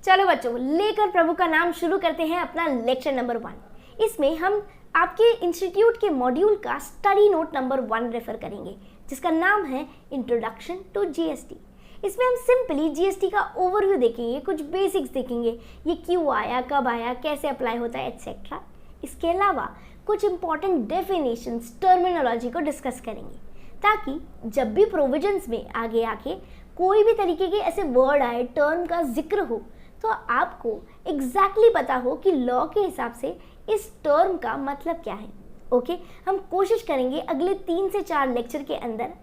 चलो बच्चों, लेकर प्रभु का नाम शुरू करते हैं अपना लेक्चर नंबर 1। इसमें हम आपके इंस्टीट्यूट के मॉड्यूल का स्टडी नोट नंबर 1 रेफर करेंगे, जिसका नाम है इंट्रोडक्शन टू जीएसटी। इसमें हम सिंपली जीएसटी का ओवरव्यू देखेंगे, कुछ बेसिक्स देखेंगे, ये क्यों आया, कब आया, कैसे अप्लाई होता है, एटसेट्रा। इसके अलावा कुछ इंपॉर्टेंट डेफिनेशंस, टर्मिनोलॉजी को डिस्कस करेंगे, ताकि जब भी प्रोविजंस में आगे आके कोई भी तरीके के ऐसे वर्ड आए, टर्म का जिक्र हो, तो आपको एग्जैक्टली पता हो कि लॉ के हिसाब से इस टर्म का मतलब क्या है। ओके, हम कोशिश करेंगे अगले 3 से 4 लेक्चर के अंदर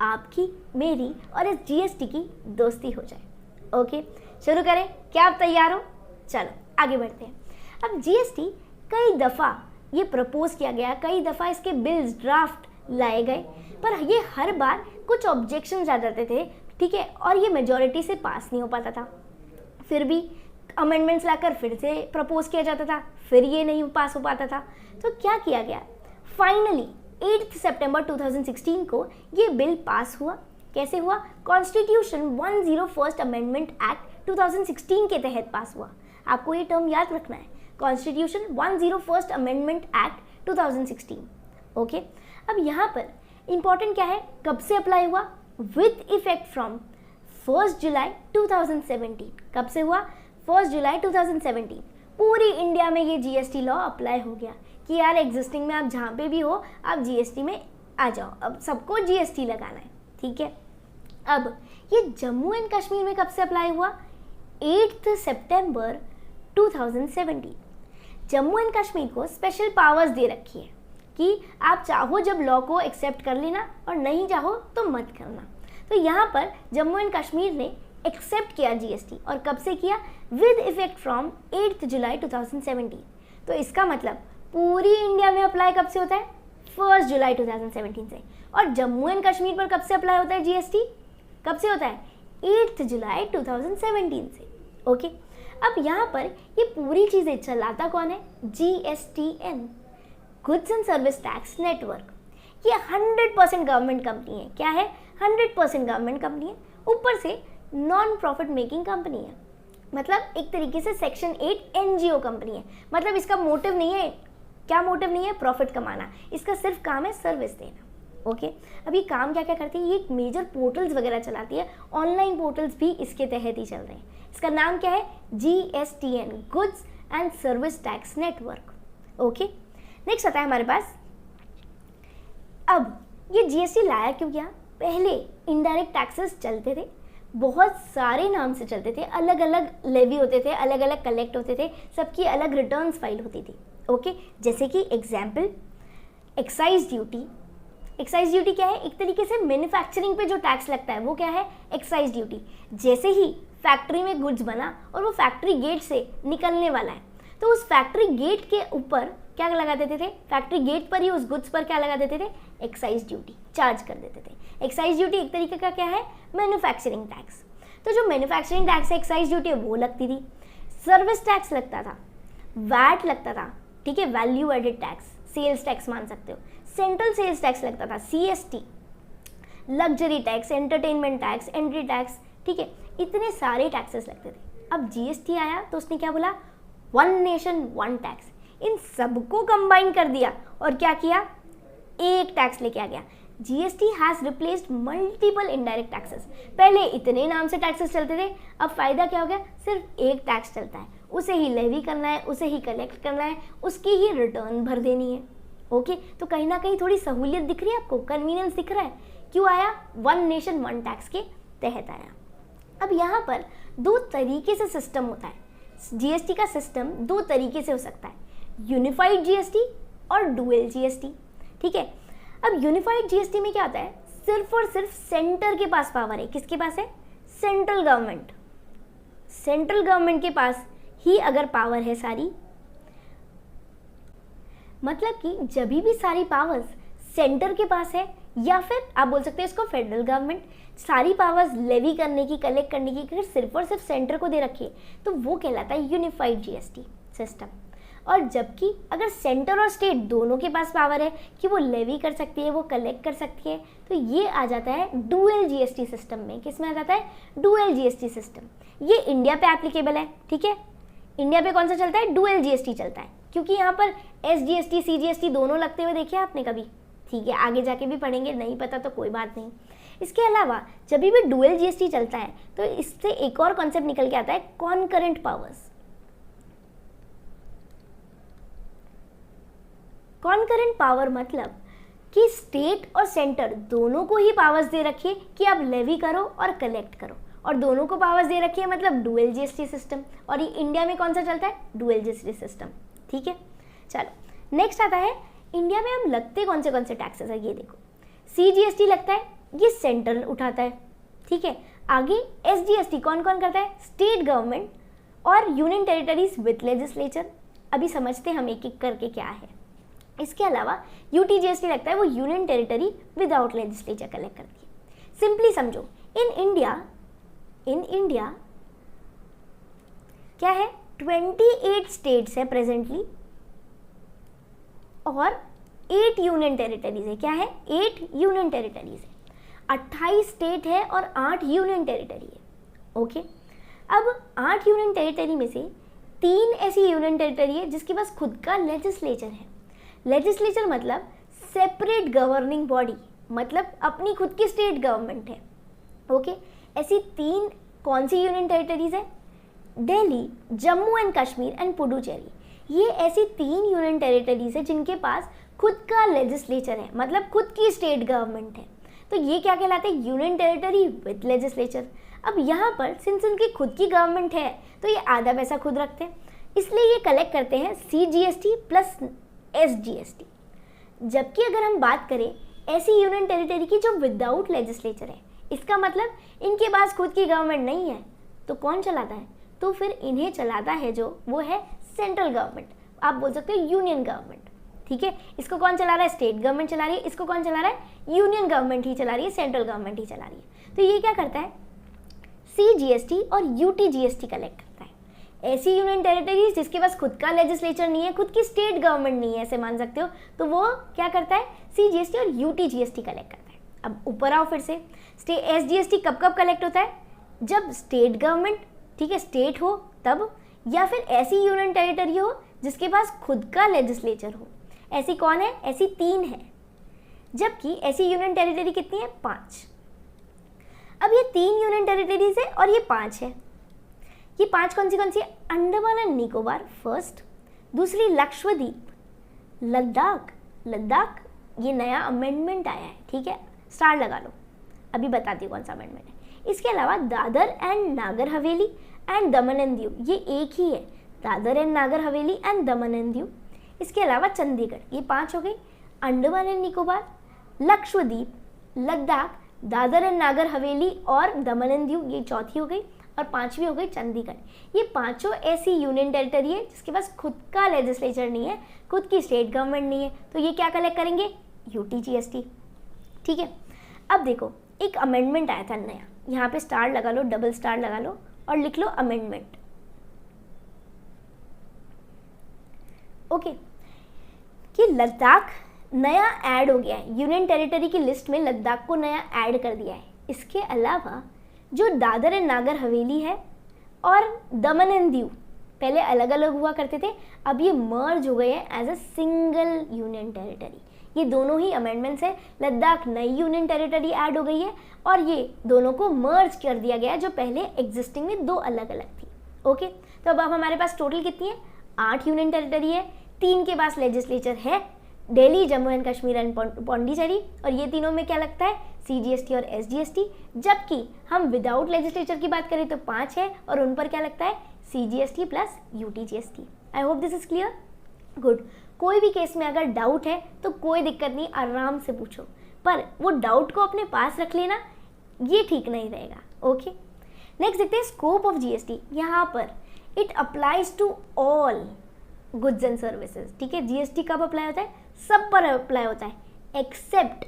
आपकी, मेरी और इस जीएसटी की दोस्ती हो जाए। ओके, शुरू करें? क्या आप तैयार हो? चलो आगे बढ़ते हैं। अब जीएसटी कई दफ़ा ये प्रपोज किया गया, कई दफ़ा इसके बिल्स, ड्राफ्ट लाए गए, पर ये हर बार कुछ ऑब्जेक्शंस आ जाते थे, ठीक है, और ये मेजॉरिटी से पास नहीं हो पाता था। फिर भी अमेंडमेंट्स लाकर फिर से प्रपोज किया जाता था, फिर ये नहीं पास हो पाता था। तो क्या किया गया? फाइनली 8 सितंबर 2016 को ये बिल पास हुआ। कैसे हुआ? कॉन्स्टिट्यूशन 101 अमेंडमेंट एक्ट 2016 के तहत पास हुआ। आपको ये टर्म याद रखना है, कॉन्स्टिट्यूशन 101 अमेंडमेंट एक्ट 2016। ओके, अब यहाँ पर इंपॉर्टेंट क्या है, कब से अप्लाई हुआ? विद इफेक्ट फ्रॉम 1 जुलाई 2017। कब से हुआ? 1 जुलाई 2017। पूरी इंडिया में ये जीएसटी लॉ अप्लाई हो गया कि यार एग्जिस्टिंग में आप जहाँ पे भी हो, आप जीएसटी में आ जाओ, अब सबको जीएसटी लगाना है, ठीक है। अब ये जम्मू एंड कश्मीर में कब से अप्लाई हुआ? 8 सितंबर 2017। जम्मू एंड कश्मीर को स्पेशल पावर्स दे रखी है कि आप चाहो जब लॉ को एक्सेप्ट कर लेना और नहीं चाहो तो मत करना। तो यहाँ पर जम्मू एंड कश्मीर ने एक्सेप्ट किया जीएसटी, और कब से किया? विद इफेक्ट फ्रॉम 8 जुलाई 2017। तो इसका मतलब पूरी इंडिया में अप्लाई कब से होता है? 1 जुलाई 2017 से। और जम्मू एंड कश्मीर पर कब से अप्लाई होता है जीएसटी? कब से होता है? 8 जुलाई 2017 से। ओके, अब यहाँ पर ये पूरी चीज़ें चलाता कौन है? GSTN, goods and service tax network. ये 100% गवर्नमेंट कंपनी है। क्या है? 100% गवर्नमेंट कंपनी है, ऊपर से नॉन प्रॉफिट मेकिंग कंपनी है, मतलब एक तरीके से सेक्शन 8 एनजीओ कंपनी है। मतलब इसका मोटिव नहीं है, क्या मोटिव नहीं है? प्रॉफिट कमाना, इसका सिर्फ काम है सर्विस देना। ओके, अब ये काम क्या क्या करती है? ये एक मेजर पोर्टल्स वगैरह चलाती है, ऑनलाइन पोर्टल्स भी इसके तहत ही चल रहे हैं। इसका नाम क्या है? GSTN, goods and service tax network. Okay, next आता है हमारे पास, अब ये जीएसटी लाया क्यों गया? पहले इनडायरेक्ट टैक्सेस चलते थे, बहुत सारे नाम से चलते थे, अलग अलग लेवी होते थे, अलग अलग कलेक्ट होते थे, सबकी अलग रिटर्न्स फाइल होती थी। ओके, जैसे कि example excise duty. Excise duty क्या है? एक तरीके से मैन्युफैक्चरिंग पे जो टैक्स लगता है वो क्या है? Excise duty. जैसे ही फैक्ट्री में गुड्स बना और वो फैक्ट्री गेट से निकलने वाला है, तो उस फैक्ट्री गेट के ऊपर क्या लगा देते थे? फैक्ट्री गेट पर ही उस गुड्स पर क्या लगा देते थे? एक्साइज ड्यूटी चार्ज कर देते थे। एक्साइज ड्यूटी एक तरीके का क्या है? Manufacturing tax. तो जो मैन्युफैक्चरिंग टैक्स है, एक्साइज ड्यूटी है, वो लगती थी। सर्विस टैक्स लगता था, वैट लगता था, ठीक है, value added tax, sales tax मान सकते हो। सेंट्रल सेल्स टैक्स लगता था, CST, luxury tax, entertainment tax, entry tax, ठीक है, इतने सारे टैक्सेस लगते थे। अब जीएसटी आया तो उसने क्या बोला? 1 नेशन 1 टैक्स। इन सबको कंबाइन कर दिया और क्या किया? एक टैक्स लेके आ गया। GST has replaced multiple indirect taxes. पहले इतने नाम से टैक्सेस चलते थे, अब फायदा क्या हो गया? सिर्फ एक टैक्स चलता है, उसे ही लेवी करना है, उसे ही कलेक्ट करना है, उसकी ही रिटर्न भर देनी है। ओके, तो कहीं ना कहीं थोड़ी सहूलियत दिख रही है आपको, कन्वीनियंस दिख रहा है। क्यों आया? 1 नेशन 1 टैक्स के तहत आया। अब यहाँ पर 2 तरीके से सिस्टम होता है। जीएसटी का सिस्टम 2 तरीके से हो सकता है, यूनिफाइड जीएसटी और डुअल जीएसटी, ठीक है। अब यूनिफाइड जीएसटी में क्या होता है? सिर्फ और सिर्फ सेंटर के पास पावर है। किसके पास है? Central government. सेंट्रल गवर्नमेंट के पास ही अगर पावर है सारी, मतलब कि जब भी सारी पावर्स सेंटर के पास है, या फिर आप बोल सकते हैं इसको फेडरल गवर्नमेंट, सारी पावर्स लेवी करने की, कलेक्ट करने की अगर सिर्फ और सिर्फ सेंटर को दे रखी है, तो वो कहलाता है यूनिफाइड जीएसटी सिस्टम। और जबकि अगर सेंटर और स्टेट दोनों के पास पावर है कि वो लेवी कर सकती है, वो कलेक्ट कर सकती है, तो ये आ जाता है डुअल जीएसटी सिस्टम में। किस में आ जाता है? Dual GST system. ये इंडिया पे एप्लीकेबल है, ठीक है। इंडिया पे कौन सा चलता है? डुअल जीएसटी चलता है, क्योंकि यहाँ पर एसजीएसटी सीजीएसटी दोनों लगते हुए देखे आपने कभी, ठीक है। आगे जाके भी पढ़ेंगे, नहीं पता तो कोई बात नहीं। इसके अलावा जब भी डुअल जीएसटी चलता है तो इससे एक और कॉन्सेप्ट निकल के आता है, कॉन्करेंट पावर्स। कॉन्करेंट पावर मतलब कि स्टेट और सेंटर दोनों को ही पावर्स दे रखिए कि आप लेवी करो और कलेक्ट करो, और दोनों को पावर्स दे रखिए मतलब डुअल जीएसटी सिस्टम। और ये इंडिया में कौन सा चलता है? डुअल जीएसटी सिस्टम, ठीक है। चलो नेक्स्ट आता है, इंडिया में हम लगते कौन से टैक्सेस है, ये देखो। सीजीएसटी लगता है, ये सेंट्रल उठाता है, ठीक है। आगे एसजीएसटी कौन कौन करता है? स्टेट गवर्नमेंट और यूनियन टेरिटरीज विद लेजिस्लेचर। अभी समझते हैं हम एक एक करके क्या है। इसके अलावा यूटीजीएसटी लगता है, वो union territory without legislature collect करती है। सिंपली समझो, इन इंडिया क्या है? 28 स्टेट्स है प्रेजेंटली और 8 यूनियन टेरिटरीज है। क्या है? 8 यूनियन टेरिटरीज है। 28 स्टेट है और 8 यूनियन टेरिटरी है, ओके। अब 8 यूनियन टेरिटरी में से 3 ऐसी यूनियन टेरिटरी है जिसके पास खुद का लेजिस्लेचर है। लेजिस्लेचर मतलब सेपरेट गवर्निंग बॉडी, मतलब अपनी खुद की स्टेट गवर्नमेंट है, ओके। ऐसी 3 कौन सी यूनियन टेरिटरीज है? Delhi, Jammu and Kashmir and Puducherry. ये ऐसी 3 यूनियन टेरिटरीज है जिनके पास खुद का लेजिस्लेचर है, मतलब खुद की स्टेट गवर्नमेंट है। तो ये क्या कहलाते हैं? Union territory with legislature. अब यहाँ पर सिंस उनकी खुद की गवर्नमेंट है तो ये आधा पैसा खुद रखते हैं, इसलिए ये कलेक्ट करते हैं सीजीएसटी प्लस एसजीएसटी। जबकि अगर हम बात करें ऐसी यूनियन टेरिटरी की जो विदाउट लेजिस्लेचर है, इसका मतलब इनके पास खुद की गवर्नमेंट नहीं है, तो कौन चलाता है? तो फिर इन्हें चलाता है जो वो है सेंट्रल गवर्नमेंट, आप बोल सकते हो यूनियन गवर्नमेंट, ठीक है। इसको कौन चला रहा है? स्टेट गवर्नमेंट चला रही है। इसको कौन चला रहा है? यूनियन गवर्नमेंट ही चला रही है, सेंट्रल गवर्नमेंट ही चला रही है। तो ये क्या करता है? सीजीएसटी और यूटीजीएसटी कलेक्ट करता है। ऐसी यूनियन टेरिटरीज जिसके पास खुद का लेजिस्लेचर नहीं है, खुद की स्टेट गवर्नमेंट नहीं है, ऐसे मान सकते हो, तो वो क्या करता है? सीजीएसटी और यूटीजीएसटी कलेक्ट करता है। अब ऊपर आओ फिर से, एसजीएसटी कब कब कलेक्ट होता है? जब स्टेट गवर्नमेंट, ठीक है, स्टेट हो तब, या फिर ऐसी यूनियन टेरिटरी हो जिसके पास खुद का लेजिस्लेचर हो। ऐसी कौन है? ऐसी 3 है, जबकि ऐसी यूनियन टेरिटरी कितनी है? 5। अब ये 3 यूनियन टेरिटरीज है और ये 5 है। ये 5 कौन सी है? अंडमान एंड निकोबार फर्स्ट, दूसरी लक्षद्वीप, लद्दाख ये नया अमेंडमेंट आया है, ठीक है, स्टार लगा लो, अभी बताती हूँ कौन सा अमेंडमेंट है। इसके अलावा Dadar and Nagar Haveli and Daman and Diu, ये एक ही है, Dadar and Nagar Haveli and Daman and Diu. इसके अलावा चंडीगढ़, ये 5 हो गई। अंडमान एंड निकोबार, लक्षद्वीप, लद्दाख, दादर एंड नागर हवेली और दमन एंड दीव, ये चौथी हो गई, और 5वीं हो गई चंडीगढ़। ये 5 ऐसी यूनियन टेरिटरी है जिसके पास खुद का लेजिस्लेचर नहीं है, खुद की स्टेट गवर्नमेंट नहीं है, तो ये क्या कलेक्ट करेंगे? यूटीजीएसटी, ठीक है। अब देखो, एक अमेंडमेंट आया था नया, यहाँ पे स्टार लगा लो, डबल स्टार लगा लो और लिख लो अमेंडमेंट, ओके। कि लद्दाख नया ऐड हो गया है, यूनियन टेरिटरी की लिस्ट में लद्दाख को नया ऐड कर दिया है। इसके अलावा जो दादर एंड नागर हवेली है और दमन एंड दीव पहले अलग अलग हुआ करते थे, अब ये मर्ज हो गए हैं as a single union territory. ये दोनों ही अमेंडमेंट्स है, लद्दाख नई यूनियन टेरिटरी ऐड हो गई है और ये दोनों को मर्ज कर दिया गया है जो पहले एग्जिस्टिंग में 2 अलग अलग थी, ओके। तो अब हमारे पास टोटल कितनी है? 8 यूनियन टेरिटरी है, 3 के पास लेजिस्लेचर है, दिल्ली, जम्मू एंड कश्मीर एंड पौंडीचेरी, और ये तीनों में क्या लगता है? सीजीएसटी और एसजीएसटी। जबकि हम विदाउट लेजिस्लेचर की बात करें तो 5 है और उन पर क्या लगता है? CGST plus UTGST. I hope this is clear, good. कोई भी केस में अगर डाउट है तो कोई दिक्कत नहीं, आराम से पूछो, पर वो डाउट को अपने पास रख लेना, ये ठीक नहीं रहेगा, ओके। नेक्स्ट देखते हैं स्कोप ऑफ जीएसटी। यहाँ पर it applies to all goods and services, ठीक है। जीएसटी कब अप्लाई होता है? सब पर अप्लाई होता है, except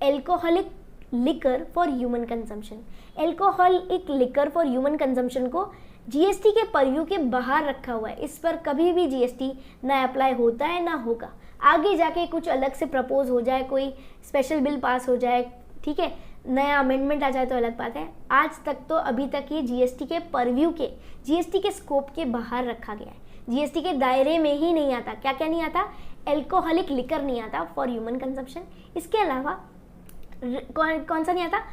alcoholic liquor for human consumption. Alcoholic liquor for human consumption को जीएसटी के परव्यू के बाहर रखा हुआ है, इस पर कभी भी जीएसटी ना अप्लाई होता है ना होगा। आगे जाके कुछ अलग से प्रपोज हो जाए, कोई स्पेशल बिल पास हो जाए, ठीक है, नया अमेंडमेंट आ जाए तो अलग बात है। आज तक तो अभी तक ये जीएसटी के परव्यू के, जीएसटी के स्कोप के बाहर रखा गया है, जीएसटी के दायरे में ही नहीं आता। क्या क्या नहीं आता? एल्कोहलिक लिकर नहीं आता फॉर ह्यूमन कंजप्शन। इसके अलावा कौन सा नहीं आता?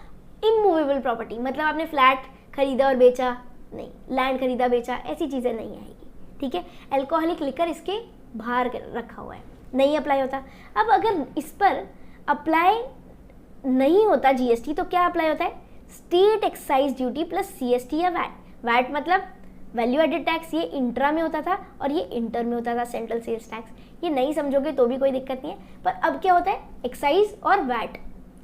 इमूवेबल प्रॉपर्टी, मतलब आपने फ्लैट खरीदा और बेचा नहीं, लैंड खरीदा बेचा, ऐसी चीज़ें नहीं आएगी, ठीक है। एल्कोहलिक लिकर इसके बाहर रखा हुआ है, नहीं अप्लाई होता। अब अगर इस पर अप्लाई नहीं होता जीएसटी तो क्या अप्लाई होता है? State excise duty plus CST या वैट। वैट मतलब वैल्यू एडेड टैक्स, ये इंट्रा में होता था और ये इंटर में होता था, सेंट्रल सेल्स टैक्स। ये नहीं समझोगे तो भी कोई दिक्कत नहीं है, पर अब क्या होता है? एक्साइज और वैट,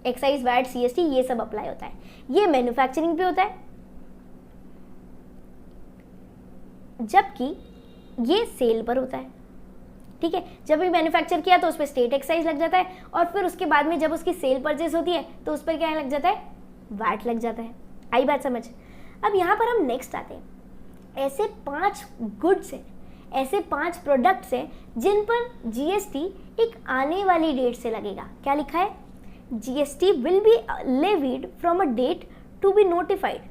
एक्साइज वैट सीएसटी ये सब अप्लाई होता है। ये मैन्युफैक्चरिंग पे होता है, जबकि ये सेल पर होता है, ठीक है। जब भी मैन्युफैक्चर किया तो उस पर स्टेट एक्साइज लग जाता है, और फिर उसके बाद में जब उसकी सेल परचेज होती है तो उस पर क्या लग जाता है? वैट लग जाता है। आई बात समझ? अब यहाँ पर हम नेक्स्ट आते हैं, ऐसे 5 गुड्स हैं, ऐसे 5 प्रोडक्ट्स हैं जिन पर जीएसटी एक आने वाली डेट से लगेगा। क्या लिखा है? GST will be levied from a date to be notified.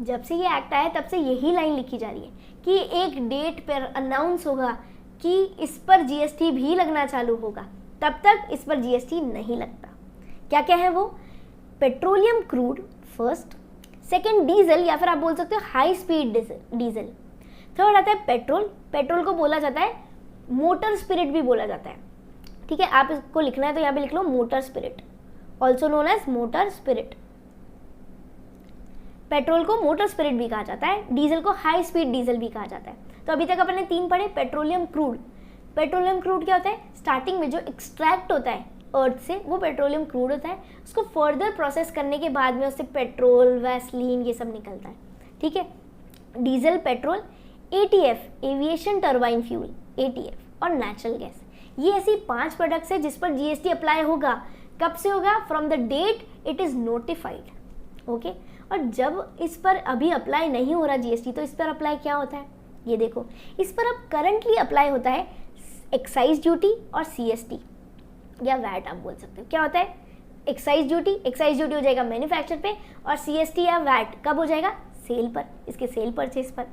जब से ये एक्ट आया तब से यही लाइन लिखी जा रही है कि एक डेट पर अनाउंस होगा कि इस पर जीएसटी भी लगना चालू होगा, तब तक इस पर जीएसटी नहीं लगता। क्या क्या है वो? Petroleum crude first, second diesel या फिर आप बोल सकते हो हाई स्पीड डीजल, थर्ड आता है पेट्रोल। पेट्रोल को बोला जाता है मोटर स्पिरिट भी बोला जाता है, ठीक है। आप इसको लिखना है तो यहाँ पे लिख लो motor spirit, also known as motor spirit. Petrol को मोटर स्पिरिट भी कहा जाता है, डीजल को हाई स्पीड डीजल भी कहा जाता है। तो अभी तक अपने 3 पढ़े। पेट्रोलियम क्रूड, पेट्रोलियम क्रूड क्या होता है? स्टार्टिंग में जो एक्सट्रैक्ट होता है अर्थ से वो पेट्रोलियम क्रूड होता है, उसको फर्दर प्रोसेस करने के बाद में उससे पेट्रोल, वैसलीन ये सब निकलता है, ठीक है। Diesel, petrol, ETF aviation turbine fuel, ETF और नेचुरल गैस, ये ऐसी 5 प्रोडक्ट्स है जिस पर जीएसटी अप्लाई होगा। कब से होगा? From the date it is notified, okay. और जब इस पर अभी अप्लाई नहीं हो रहा जीएसटी तो इस पर अप्लाई क्या होता है? ये देखो, इस पर अब करंटली अप्लाई होता है एक्साइज ड्यूटी और सीएसटी या वैट आप बोल सकते हो। क्या होता है? एक्साइज ड्यूटी, एक्साइज ड्यूटी हो जाएगा मैन्युफैक्चर पे, और सीएसटी या वैट कब हो जाएगा? सेल पर, इसके सेल परचेज पर।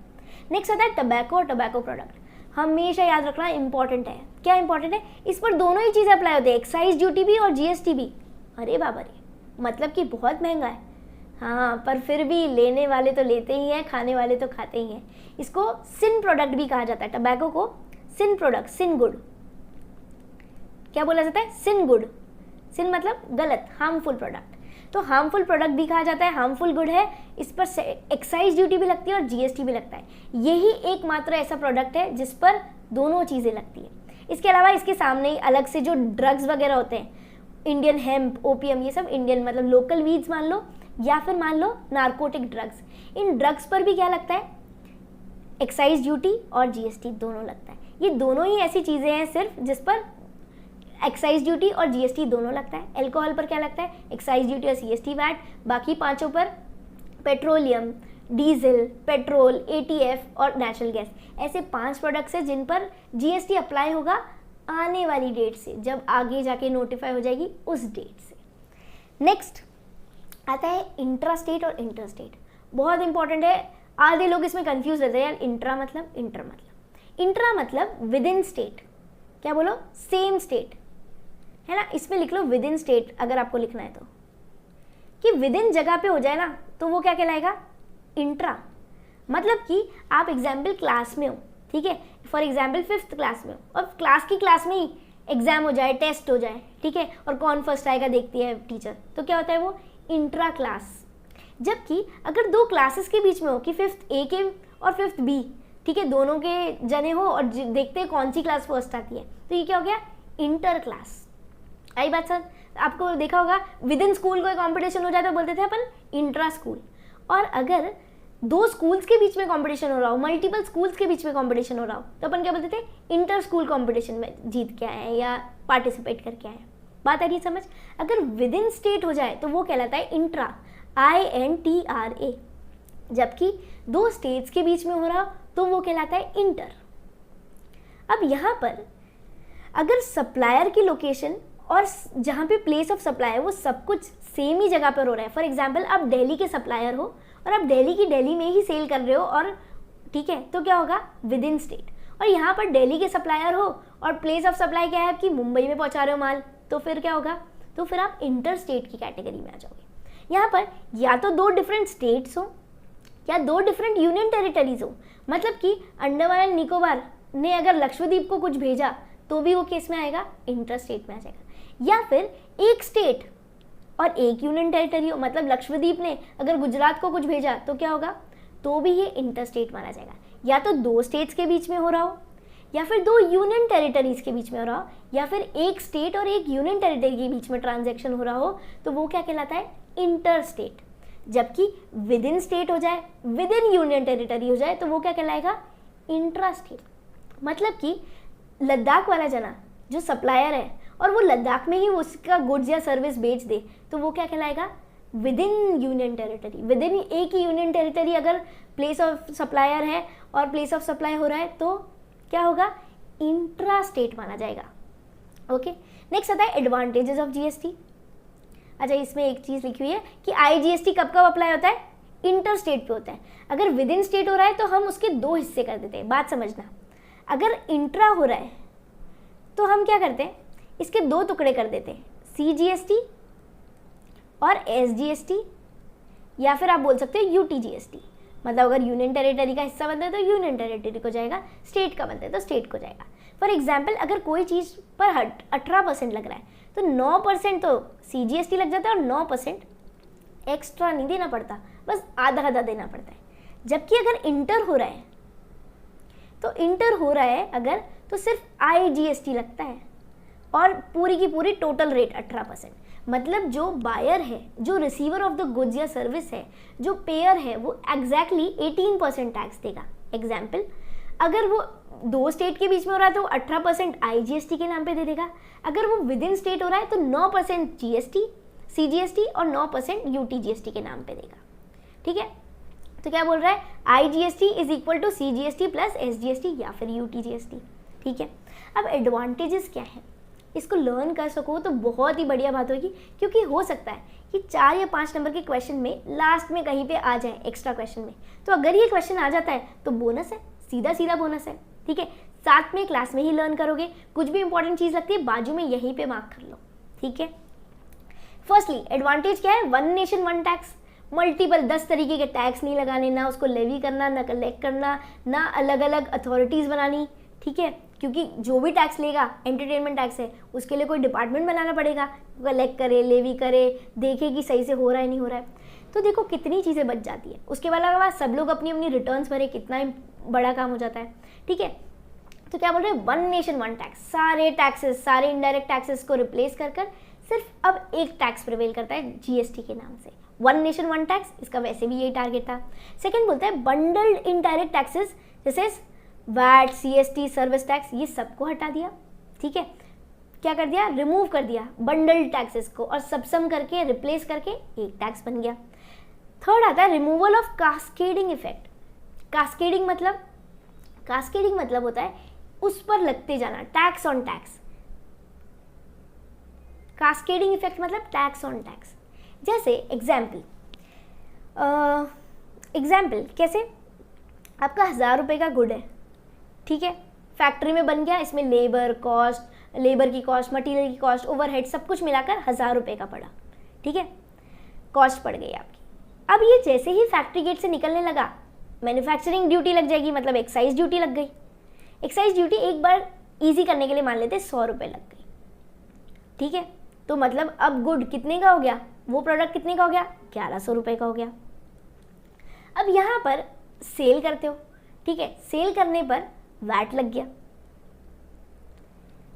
नेक्स्ट आता है टबैको और टबैको प्रोडक्ट। हमेशा याद रखना इंपॉर्टेंट है। क्या इंपॉर्टेंट है? इस पर दोनों ही चीज़ें अप्लाई होती है, एक्साइज ड्यूटी भी और जीएसटी भी। अरे बाबा रे, मतलब कि बहुत महंगा है। हाँ, पर फिर भी लेने वाले तो लेते ही हैं, खाने वाले तो खाते ही हैं। इसको सिन प्रोडक्ट भी कहा जाता है, टबैको को सिन प्रोडक्ट, सिन गुड। क्या बोला जाता है? सिन गुड। सिन मतलब गलत, हार्मफुल प्रोडक्ट। तो हार्मफुल प्रोडक्ट भी कहा जाता है, हार्मफुल गुड है। इस पर एक्साइज ड्यूटी भी लगती है और जीएसटी भी लगता है। यही एकमात्र ऐसा प्रोडक्ट है जिस पर दोनों चीज़ें लगती है। इसके अलावा इसके सामने अलग से जो ड्रग्स वगैरह होते हैं, इंडियन हेम्प, ओपीएम, ये सब इंडियन मतलब लोकल वीड्स मान लो, या फिर मान लो नार्कोटिक ड्रग्स, इन ड्रग्स पर भी क्या लगता है? एक्साइज ड्यूटी और जीएसटी दोनों लगता है। ये दोनों ही ऐसी चीज़ें हैं सिर्फ जिस पर एक्साइज ड्यूटी और जीएसटी दोनों लगता है। अल्कोहल पर क्या लगता है? एक्साइज ड्यूटी और सीएसटी वैट। बाकी 5 पर पेट्रोलियम, डीजल, पेट्रोल, एटीएफ और नेचुरल गैस, ऐसे 5 प्रोडक्ट्स हैं जिन पर जीएसटी अप्लाई होगा आने वाली डेट से, जब आगे जाके नोटिफाई हो जाएगी उस डेट से। नेक्स्ट आता है इंट्रा स्टेट और इंटर स्टेट। बहुत इंपॉर्टेंट है, आधे लोग इसमें कंफ्यूज रहते हैं यार, इंट्रा मतलब, इंटर मतलब। इंट्रा मतलब विद इन स्टेट। क्या बोलो? सेम स्टेट, है ना। इसमें लिख लो विद इन स्टेट अगर आपको लिखना है तो, कि विद इन जगह पे हो जाए ना तो वो क्या कहलाएगा? इंट्रा। मतलब कि आप एग्जाम्पल क्लास में हो, ठीक है, फॉर एग्जाम्पल 5th क्लास में हो, और क्लास में ही एग्जाम हो जाए, टेस्ट हो जाए, ठीक है, और कौन फर्स्ट आएगा देखती है टीचर, तो क्या होता है वो? Intra class. जबकि अगर 2 क्लासेस के बीच में हो कि 5th A के और 5th B, ठीक है, दोनों के जने हो और देखते हैं कौन सी क्लास फर्स्ट आती है, तो ये क्या हो गया? Inter class. आई बात सर? आपको देखा होगा विद इन स्कूल कोई कंपटीशन हो जाए तो बोलते थे अपन इंट्रा स्कूल। और अगर 2 स्कूल्स के बीच में कंपटीशन हो रहा हो, मल्टीपल स्कूल्स के बीच में कंपटीशन हो रहा हो, तो अपन क्या बोलते थे? इंटर स्कूल कंपटीशन में जीत के आए हैं या पार्टिसिपेट करके आए हैं। बात आ रही समझ? अगर विद इन स्टेट हो जाए तो वो कहलाता है इंट्रा, INTRA। जबकि दो स्टेट्स के बीच में हो रहा हो तो वो कहलाता है इंटर। अब यहाँ पर अगर सप्लायर की लोकेशन और जहाँ पे प्लेस ऑफ सप्लाई है वो सब कुछ सेम ही जगह पर हो रहा है, फॉर एग्जांपल आप दिल्ली के सप्लायर हो और आप दिल्ली में ही सेल कर रहे हो, और ठीक है, तो क्या होगा, विद इन स्टेट। और यहाँ पर दिल्ली के सप्लायर हो और प्लेस ऑफ सप्लाई क्या है आपकी, मुंबई में पहुँचा रहे हो माल, तो फिर क्या होगा, तो फिर आप इंटर स्टेट की कैटेगरी में आ जाओगे। यहाँ पर या तो दो डिफरेंट स्टेट्स हो या दो डिफरेंट यूनियन टेरिटरीज हो, मतलब कि अंडमान एंड निकोबार ने अगर लक्षद्वीप को कुछ भेजा तो भी वो केस में आएगा, इंटर स्टेट में आ जाएगा। या फिर एक स्टेट और एक यूनियन टेरिटरी हो, मतलब लक्षद्वीप ने अगर गुजरात को कुछ भेजा तो क्या होगा, तो भी ये इंटर स्टेट माना जाएगा। या तो दो स्टेट्स के बीच में हो रहा हो, या फिर दो यूनियन टेरिटरीज के बीच में हो रहा हो, या फिर एक स्टेट और एक यूनियन टेरिटरी के बीच में ट्रांजैक्शन हो रहा हो, तो वो क्या कहलाता है, इंटर स्टेट। जबकि विद इन स्टेट हो जाए, विद इन यूनियन टेरिटरी हो जाए, तो वो क्या कहलाएगा, इंट्रा स्टेट। मतलब कि लद्दाख वाला जना जो सप्लायर है और वो लद्दाख में ही उसका गुड्स या सर्विस बेच दे, तो वो क्या कहलाएगा, with in union territory. With in एक ही यूनियन टेरिटरी अगर प्लेस ऑफ सप्लायर है और प्लेस ऑफ सप्लाई हो रहा है तो क्या होगा, इंट्रा स्टेट माना जाएगा। ओके, नेक्स्ट आता है एडवांटेजेस ऑफ जीएसटी। अच्छा, इसमें एक चीज़ लिखी हुई है कि आईजीएसटी कब कब अप्लाई होता है, इंटर स्टेट पे होता है। अगर विद इन स्टेट हो रहा है तो हम उसके दो हिस्से कर देते हैं, बात समझना। अगर इंट्रा हो रहा है तो हम क्या करते हैं, इसके दो टुकड़े कर देते हैं, सीजीएसटी और एसजीएसटी, या फिर आप बोल सकते हो यूटीजीएसटी। मतलब अगर यूनियन टेरिटरी का हिस्सा बनता है तो यूनियन टेरिटरी को जाएगा, स्टेट का बनता है तो स्टेट को जाएगा। फॉर एग्जाम्पल, अगर कोई चीज़ पर 18% लग रहा है तो 9% तो सीजीएसटी लग जाता है और 9% एक्स्ट्रा नहीं देना पड़ता, बस आधा आधा देना पड़ता है। जबकि अगर इंटर हो रहा है अगर, तो सिर्फ आईजीएसटी लगता है और पूरी की पूरी टोटल रेट 18%। मतलब जो बायर है, जो रिसीवर ऑफ द गुड्स या सर्विस है, जो पेयर है, वो एग्जैक्टली 18% टैक्स देगा। एग्जाम्पल, अगर वो दो स्टेट के बीच में हो रहा है तो 18% आईजीएसटी के नाम पे दे देगा। अगर वो विद इन स्टेट हो रहा है तो 9% जीएसटी, सीजीएसटी और 9% यूटीजीएसटी के नाम पे देगा। ठीक है, तो क्या बोल रहा है, IGST is equal to CGST plus SGST या फिर यूटीजीएसटी। ठीक है, अब एडवांटेजेस क्या है, इसको लर्न कर सको तो बहुत ही बढ़िया बात होगी, क्योंकि हो सकता है कि 4 या 5 नंबर के क्वेश्चन में लास्ट में कहीं पे आ जाए एक्स्ट्रा क्वेश्चन में। तो अगर ये क्वेश्चन आ जाता है तो बोनस है, सीधा सीधा बोनस है। ठीक है, साथ में क्लास में ही लर्न करोगे, कुछ भी इंपॉर्टेंट चीज़ लगती है बाजू में यहीं पे मार्क कर लो। ठीक है, फर्स्टली एडवांटेज क्या है, one nation one tax. Multiple 10 तरीके के टैक्स नहीं लगाने, ना उसको लेवी करना, ना कलेक्ट करना, ना अलग अलग अथॉरिटीज़ बनानी। ठीक है, क्योंकि जो भी टैक्स लेगा, एंटरटेनमेंट टैक्स है, उसके लिए कोई डिपार्टमेंट बनाना पड़ेगा, कलेक्ट करे, लेवी करे, देखे कि सही से हो रहा है नहीं हो रहा है। तो देखो कितनी चीज़ें बच जाती है। उसके बाद सब लोग अपनी अपनी रिटर्न्स भरे, कितना बड़ा काम हो जाता है। ठीक है, तो क्या बोल रहे हैं, वन नेशन वन टैक्स। सारे टैक्सेस, सारे इनडायरेक्ट टैक्सेस को रिप्लेस कर सिर्फ अब एक टैक्स प्रिवेल करता है जीएसटी के नाम से, वन नेशन वन टैक्स। इसका वैसे भी यही टारगेट था। सेकंड बोलता है बंडल्ड इनडायरेक्ट टैक्सेस, जैसे वैट, सीएसटी, सर्विस टैक्स, ये सबको हटा दिया। ठीक है, क्या कर दिया, रिमूव कर दिया बंडल्ड टैक्सेस को और सबसम करके रिप्लेस करके एक टैक्स बन गया। थर्ड आता है removal of cascading effect. Cascading मतलब होता है उस पर लगते जाना, tax on tax. Cascading effect मतलब टैक्स ऑन टैक्स। जैसे एग्जाम्पल कैसे, आपका 1000 रुपये का गुड है, ठीक है, फैक्ट्री में बन गया, इसमें लेबर की कॉस्ट, मटेरियल की कॉस्ट, ओवरहेड सब कुछ मिलाकर 1000 रुपये का पड़ा। ठीक है, कॉस्ट पड़ गई आपकी। अब ये जैसे ही फैक्ट्री गेट से निकलने लगा, मैन्युफैक्चरिंग ड्यूटी लग जाएगी, मतलब एक्साइज ड्यूटी लग गई। एक्साइज ड्यूटी एक बार इजी करने के लिए मान लेते 100 रुपये लग गई। ठीक है, तो मतलब अब गुड कितने का हो गया, वो प्रोडक्ट कितने का हो गया, 1100 रुपये का हो गया। अब यहाँ पर सेल करते हो, ठीक है, सेल करने पर वैट लग गया।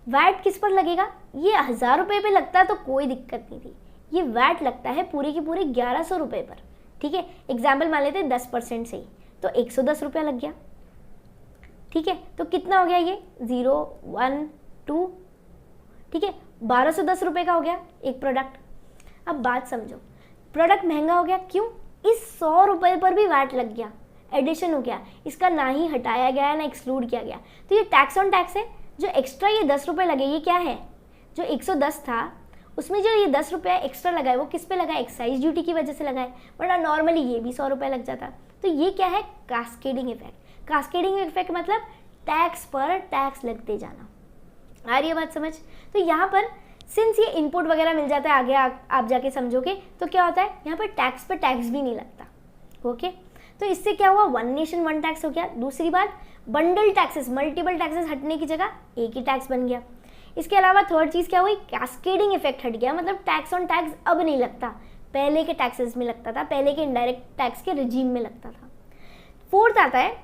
वैट किस पर लगेगा, ये 1000 रुपये पे लगता तो कोई दिक्कत नहीं थी, ये वैट लगता है पूरे के पूरे 1100 रुपये पर। ठीक है, एग्जाम्पल मान लेते 10% से ही, तो 110 रुपया लग गया। ठीक है, तो कितना हो गया ये 0, 1, 2, ठीक है, 1210 रुपये का हो गया एक प्रोडक्ट। अब बात समझो, प्रोडक्ट महंगा हो गया क्यों, इस 100 रुपये पर भी वैट लग गया। एडिशन हो गया, इसका ना ही हटाया गया ना एक्सक्लूड किया गया। तो ये टैक्स ऑन टैक्स है। जो एक्स्ट्रा ये 10 रुपये लगे ये क्या है, जो 110 था उसमें जो ये 10 रुपये एक्स्ट्रा लगाए वो किस पे लगाए, एक्साइज ड्यूटी की वजह से लगाए, वरना नॉर्मली ये भी 100 रुपये लग जाता। तो ये क्या है, कास्केडिंग इफेक्ट। कास्केडिंग इफेक्ट मतलब टैक्स पर टैक्स लगते जाना। आ रही है बात समझ। तो यहाँ पर सिंस ये इनपुट वगैरह मिल जाता है, आगे आप जाके समझोगे तो क्या होता है, यहाँ पर टैक्स पे टैक्स भी नहीं लगता। ओके, तो इससे क्या हुआ, वन नेशन वन टैक्स हो गया। दूसरी बात, बंडल टैक्सेस, मल्टीपल टैक्सेस हटने की जगह एक ही टैक्स बन गया। इसके अलावा थर्ड चीज़ क्या हुई, कैस्केडिंग इफेक्ट हट गया, मतलब टैक्स ऑन टैक्स अब नहीं लगता, पहले के टैक्सेस में लगता था, पहले के इनडायरेक्ट टैक्स के रिजीम में लगता था। फोर्थ आता है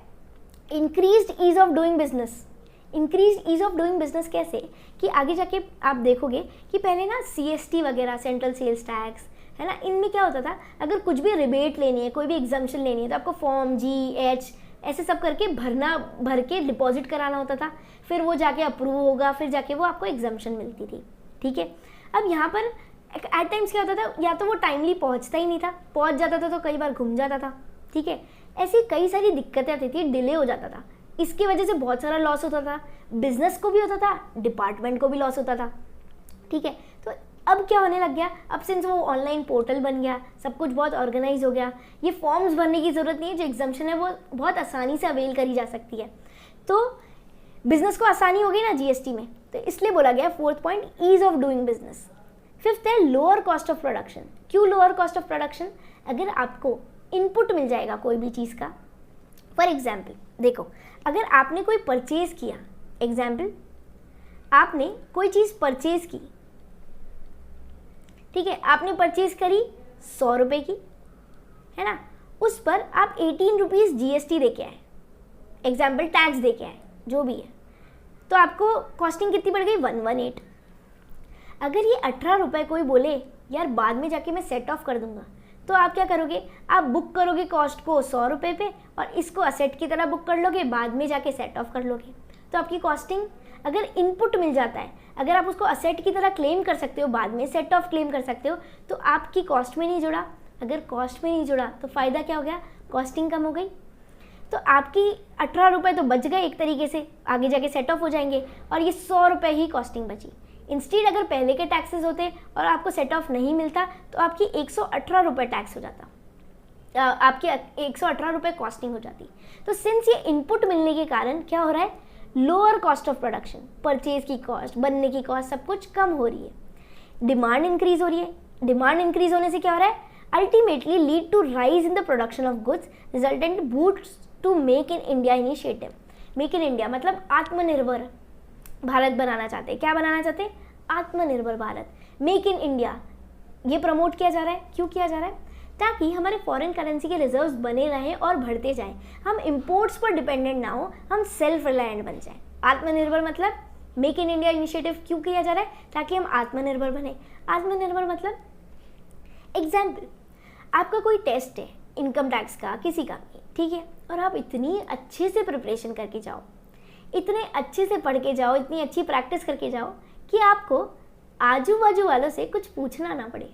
increased ease of doing business. Increase ease of doing business कैसे, कि आगे जाके आप देखोगे कि पहले ना CST वगैरह, सेंट्रल सेल्स टैक्स है ना, इनमें क्या होता था, अगर कुछ भी रिबेट लेनी है, कोई भी एग्जाम्पशन लेनी है तो आपको फॉर्म GH ऐसे सब करके भर के डिपॉजिट कराना होता था, फिर वो जाके अप्रूव होगा, फिर जाके वो आपको एग्जाम्पशन मिलती थी। ठीक है, अब यहाँ पर एट टाइम्स क्या होता था, या तो वो टाइमली पहुँचता ही नहीं था, पहुँच जाता था तो कई बार घूम जाता था। ठीक है, ऐसी कई सारी दिक्कतें आती थी, डिले हो जाता था, इसकी वजह से बहुत सारा लॉस होता था, बिजनेस को भी होता था, डिपार्टमेंट को भी लॉस होता था। ठीक है, तो अब क्या होने लग गया, अब सिंस वो ऑनलाइन पोर्टल बन गया, सब कुछ बहुत ऑर्गेनाइज हो गया, ये फॉर्म्स भरने की ज़रूरत नहीं है, जो एग्जाम्पशन है वो बहुत आसानी से अवेल करी जा सकती है, तो बिजनेस को आसानी होगी ना GST में, तो इसलिए बोला गया fourth point, ease of doing business. Fifth है लोअर कॉस्ट ऑफ प्रोडक्शन। क्यों लोअर कॉस्ट ऑफ प्रोडक्शन, अगर आपको इनपुट मिल जाएगा कोई भी चीज़ का, फॉर एग्जाम्पल देखो, अगर आपने कोई परचेज किया, एग्जाम्पल आपने कोई चीज़ परचेज की, ठीक है, आपने परचेज करी 100 रुपये की, है ना, उस पर आप 18 रुपीज़ GST दे के आए, एग्जाम्पल टैक्स दे के आए, जो भी है, तो आपको कॉस्टिंग कितनी पड़ गई, 118। अगर ये 18 रुपये कोई बोले यार बाद में जाके मैं सेट ऑफ कर दूंगा, तो आप क्या करोगे, आप बुक करोगे कॉस्ट को 100 रुपये पे और इसको असेट की तरह बुक कर लोगे, बाद में जाके सेट ऑफ कर लोगे। तो आपकी कॉस्टिंग, अगर इनपुट मिल जाता है, अगर आप उसको असेट की तरह क्लेम कर सकते हो, बाद में सेट ऑफ क्लेम कर सकते हो, तो आपकी कॉस्ट में नहीं जुड़ा। अगर कॉस्ट में नहीं जुड़ा तो फ़ायदा क्या हो गया, कॉस्टिंग कम हो गई, तो आपकी 18 रुपये तो बच गए एक तरीके से, आगे जाके सेट ऑफ हो जाएंगे, और ये 100 रुपये ही कॉस्टिंग बची। इंस्टीड अगर पहले के टैक्सेस होते और आपको सेट ऑफ नहीं मिलता तो आपकी 118 रुपये टैक्स हो जाता, आपकी 118 रुपये कॉस्टिंग हो जाती। तो सिंस ये इनपुट मिलने के कारण क्या हो रहा है, lower cost of production, purchase की कॉस्ट, बनने की कॉस्ट, सब कुछ कम हो रही है, डिमांड इंक्रीज हो रही है। डिमांड इंक्रीज होने से क्या हो रहा है, ultimately lead to rise in the production of goods, resultant boost to make in India initiative. Make in India मतलब आत्मनिर्भर भारत बनाना चाहते हैं। क्या बनाना चाहते हैं, आत्मनिर्भर भारत, मेक इन इंडिया। ये प्रमोट किया जा रहा है, क्यों किया जा रहा है, ताकि हमारे फॉरेन करेंसी के रिजर्व्स बने रहें और बढ़ते जाएं, हम इंपोर्ट्स पर डिपेंडेंट ना हो, हम सेल्फ रिलायंट बन जाएं। आत्मनिर्भर मतलब मेक इन इंडिया इनिशिएटिव क्यों किया जा रहा है, ताकि हम आत्मनिर्भर बने। आत्मनिर्भर मतलब एग्जाम्पल, आपका कोई टेस्ट है इनकम टैक्स का, किसी का भी, ठीक है, और आप इतनी अच्छे से प्रिपरेशन करके जाओ, इतने अच्छे से पढ़ के जाओ, इतनी अच्छी प्रैक्टिस करके जाओ कि आपको आजू बाजू वालों से कुछ पूछना ना पड़े।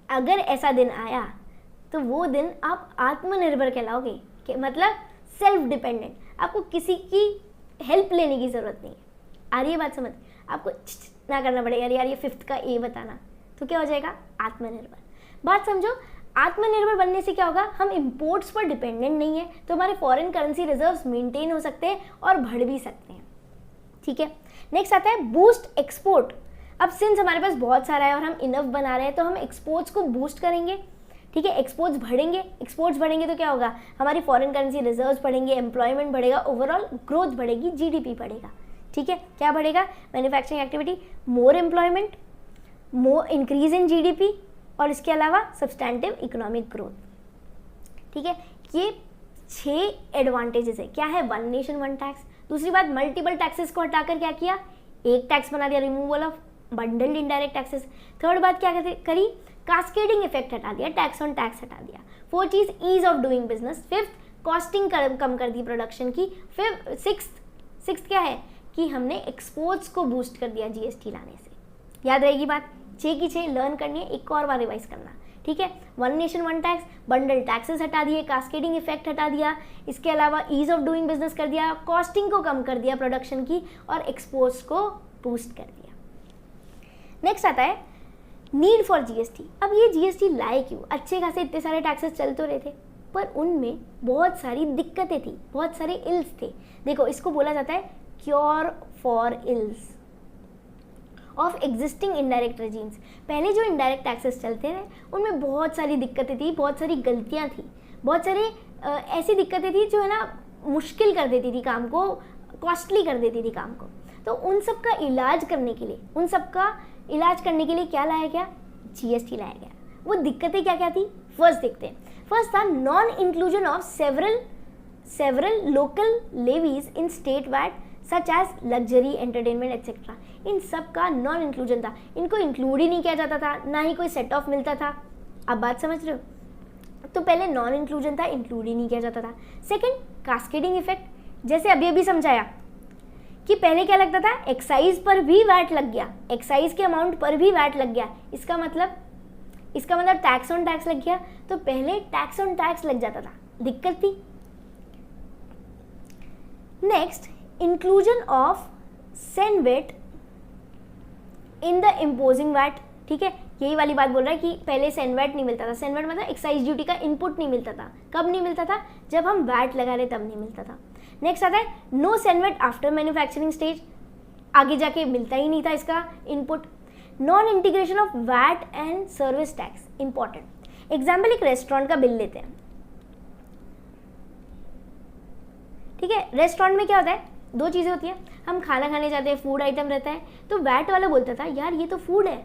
अगर ऐसा दिन आया तो वो दिन आप आत्मनिर्भर कहलाओगे, कि मतलब सेल्फ डिपेंडेंट, आपको किसी की हेल्प लेने की ज़रूरत नहीं है। आ रही है बात समझ, आपको ना करना पड़ेगा यार ये 5th का A बताना, तो क्या हो जाएगा, आत्मनिर्भर। बात समझो, आत्मनिर्भर बनने से क्या होगा, हम इंपोर्ट्स पर डिपेंडेंट नहीं है, तो हमारे फॉरेन करेंसी रिजर्व्स मेंटेन हो सकते हैं और बढ़ भी सकते हैं। ठीक है, नेक्स्ट आता है बूस्ट एक्सपोर्ट। अब सिंस हमारे पास बहुत सारा है और हम इनफ बना रहे हैं, तो हम एक्सपोर्ट्स को बूस्ट करेंगे। ठीक है, एक्सपोर्ट्स बढ़ेंगे तो क्या होगा, हमारी फॉरेन करेंसी रिजर्व्स बढ़ेंगे, एम्प्लॉयमेंट बढ़ेगा, ओवरऑल ग्रोथ बढ़ेगी, GDP बढ़ेगा। ठीक है, क्या बढ़ेगा, manufacturing activity, more employment, more increase in GDP, और इसके अलावा सब्सटैंटिव इकोनॉमिक ग्रोथ। ठीक है, ये 6 एडवांटेजेस है। क्या है, वन नेशन वन टैक्स। दूसरी बात, मल्टीपल टैक्सेस को हटाकर क्या किया, एक टैक्स बना दिया, removal of bundled indirect taxes. Third बात क्या करी, कास्केडिंग इफेक्ट हटा दिया, टैक्स ऑन टैक्स हटा दिया। फोर्थ चीज, ease of doing business. Fifth, costing कम कर दी प्रोडक्शन की। सिक्स्थ क्या है कि हमने एक्सपोर्ट्स को बूस्ट कर दिया GST लाने से। याद रहेगी बात, 6 की 6 लर्न करनी है, एक और बार रिवाइज करना। ठीक है, one nation one tax, bundle taxes हटा दिए, कास्केडिंग इफेक्ट हटा दिया, इसके अलावा ईज ऑफ डूइंग बिजनेस कर दिया, कॉस्टिंग को कम कर दिया प्रोडक्शन की, और एक्सपोर्ट्स को बूस्ट कर दिया। नेक्स्ट आता है नीड फॉर जीएसटी। अब ये जीएसटी लाए क्यों? अच्छे खासे इतने सारे टैक्सेस चल तो रहे थे, पर उनमें बहुत सारी दिक्कतें थी, बहुत सारे इल्स थे। देखो, इसको बोला जाता है cure for ills of existing indirect regimes. पहले जो इनडायरेक्ट टैक्सेस चलते रहे उनमें बहुत सारी दिक्कतें थी, बहुत सारी गलतियां थी, बहुत सारे ऐसी दिक्कतें थी जो है ना मुश्किल कर देती थी काम को, कॉस्टली कर देती थी काम को। तो उन सब का इलाज करने के लिए, उन सब का इलाज करने के लिए क्या लाया गया? जीएसटी लाया गया। वो दिक्कतें क्या क्या थी? फर्स्ट देखते हैं। फर्स्ट था non inclusion of several local levies in state VAT such as luxury, entertainment etcetera. इन सब का नॉन इंक्लूजन था, इनको इंक्लूड ही नहीं किया जाता था, ना ही कोई सेट ऑफ मिलता था। अब बात समझ रहे हो? तो पहले नॉन इंक्लूजन था, इंक्लूड ही नहीं किया जाता था। सेकंड, कास्केडिंग इफेक्ट, जैसे अभी समझाया कि पहले क्या लगता था, एक्साइज पर भी वैट लग गया, एक्साइज के अमाउंट पर भी वैट लग गया, इसका मतलब टैक्स ऑन टैक्स लग गया। तो पहले टैक्स ऑन टैक्स लग जाता था, दिक्कत थी। Next, inclusion of CENVAT in the imposing VAT. ठीक है, यही वाली बात बोल रहा है कि पहले सेनवेट नहीं मिलता था। सेनवेट मतलब एक्साइज ड्यूटी का इनपुट नहीं मिलता था। कब नहीं मिलता था? जब हम वैट लगा रहे तब नहीं मिलता था। नेक्स्ट आता है no CENVAT after manufacturing stage, आगे जाके मिलता ही नहीं था इसका input. Non integration of VAT and service tax, important example, एक रेस्टोरेंट का बिल लेते हैं। ठीक है, रेस्टोरेंट में क्या होता है, दो चीज़ें होती हैं, हम खाना खाने जाते हैं, फूड आइटम रहता है, तो वैट वाला बोलता था यार ये तो फूड है।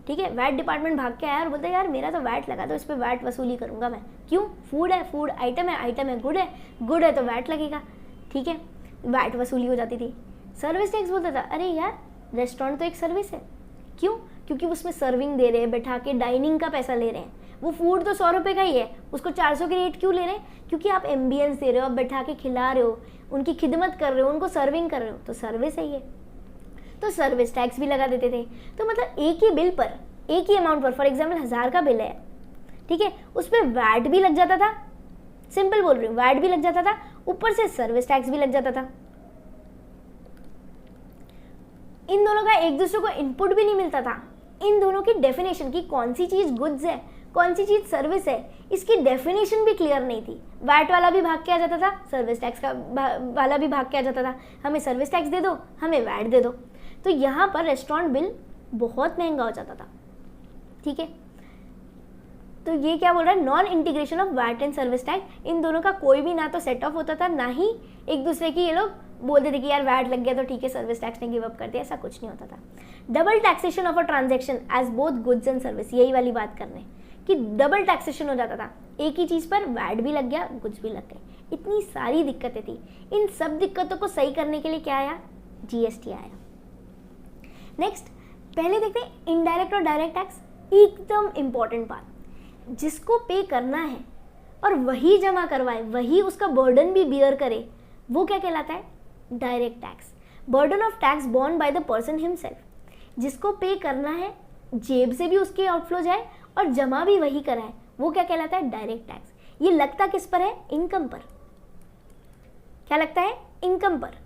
ठीक है, वैट डिपार्टमेंट भाग के आया और बोलता है यार मेरा तो वैट लगा, तो इस पर वैट वसूली करूंगा मैं। क्यों? फूड है, फूड आइटम है, गुड है तो वैट लगेगा। ठीक है, वैट वसूली हो जाती थी। सर्विस टैक्स बोलता था अरे यार रेस्टोरेंट तो एक सर्विस है। क्यों? क्योंकि उसमें सर्विंग दे रहे हैं, बैठा के डाइनिंग का पैसा ले रहे हैं। वो फूड तो 100 रुपये का ही है, उसको 400 के रेट क्यों ले रहे हैं? क्योंकि आप एम्बियंस दे रहे हो, आप बैठा के खिला रहे हो, उनकी खिदमत कर रहे हो, उनको सर्विंग कर रहे हो, तो सर्विस है ये। तो सर्विस टैक्स भी लगा देते थे। तो मतलब एक ही बिल पर, एक ही अमाउंट पर, फॉर एग्जाम्पल 1000 का बिल है, ठीक है, उस पर वैट भी लग जाता था, सिंपल बोल रही हूँ, वैट भी लग जाता था, ऊपर से सर्विस टैक्स भी लग जाता था। इन दोनों का एक दूसरे को इनपुट भी नहीं मिलता था। इन दोनों की डेफिनेशन की कौन सी चीज गुड्स है, कौन सी चीज सर्विस है, इसकी डेफिनेशन भी क्लियर नहीं थी। वैट वाला भी भाग के आ जाता था, सर्विस टैक्स का वाला भी भाग के आ जाता था, हमें सर्विस टैक्स दे दो, हमें वैट दे दो। तो यहाँ पर रेस्टोरेंट बिल बहुत महंगा हो जाता था। ठीक है, तो ये क्या बोल रहा है, non integration of VAT and service tax, इन दोनों का कोई भी ना तो सेट ऑफ होता था, ना ही एक दूसरे की ये लोग बोलते थे कि यार वैट लग गया तो ठीक है सर्विस टैक्स ने गिव अप कर दिया, ऐसा कुछ नहीं होता था। Double taxation of a transaction as both goods and service, यही वाली बात करने कि डबल टैक्सेशन हो जाता था, एक ही चीज़ पर वैट भी लग गया, गुड्स भी लग गए। इतनी सारी दिक्कतें थी। इन सब दिक्कतों को सही करने के लिए क्या आया? जीएसटी आया। नेक्स्ट, पहले देखते हैं इनडायरेक्ट और डायरेक्ट टैक्स। एकदम इंपॉर्टेंट बात, जिसको पे करना है और वही जमा करवाए, वही उसका बर्डन भी बियर करे, वो क्या कहलाता है? Direct tax. Burden of tax borne by the person himself, जिसको पे करना है, जेब से भी उसके आउटफ्लो जाए और जमा भी वही कराए, वो क्या कहलाता है? Direct tax. ये लगता किस पर है? इनकम पर। क्या लगता है? इनकम पर।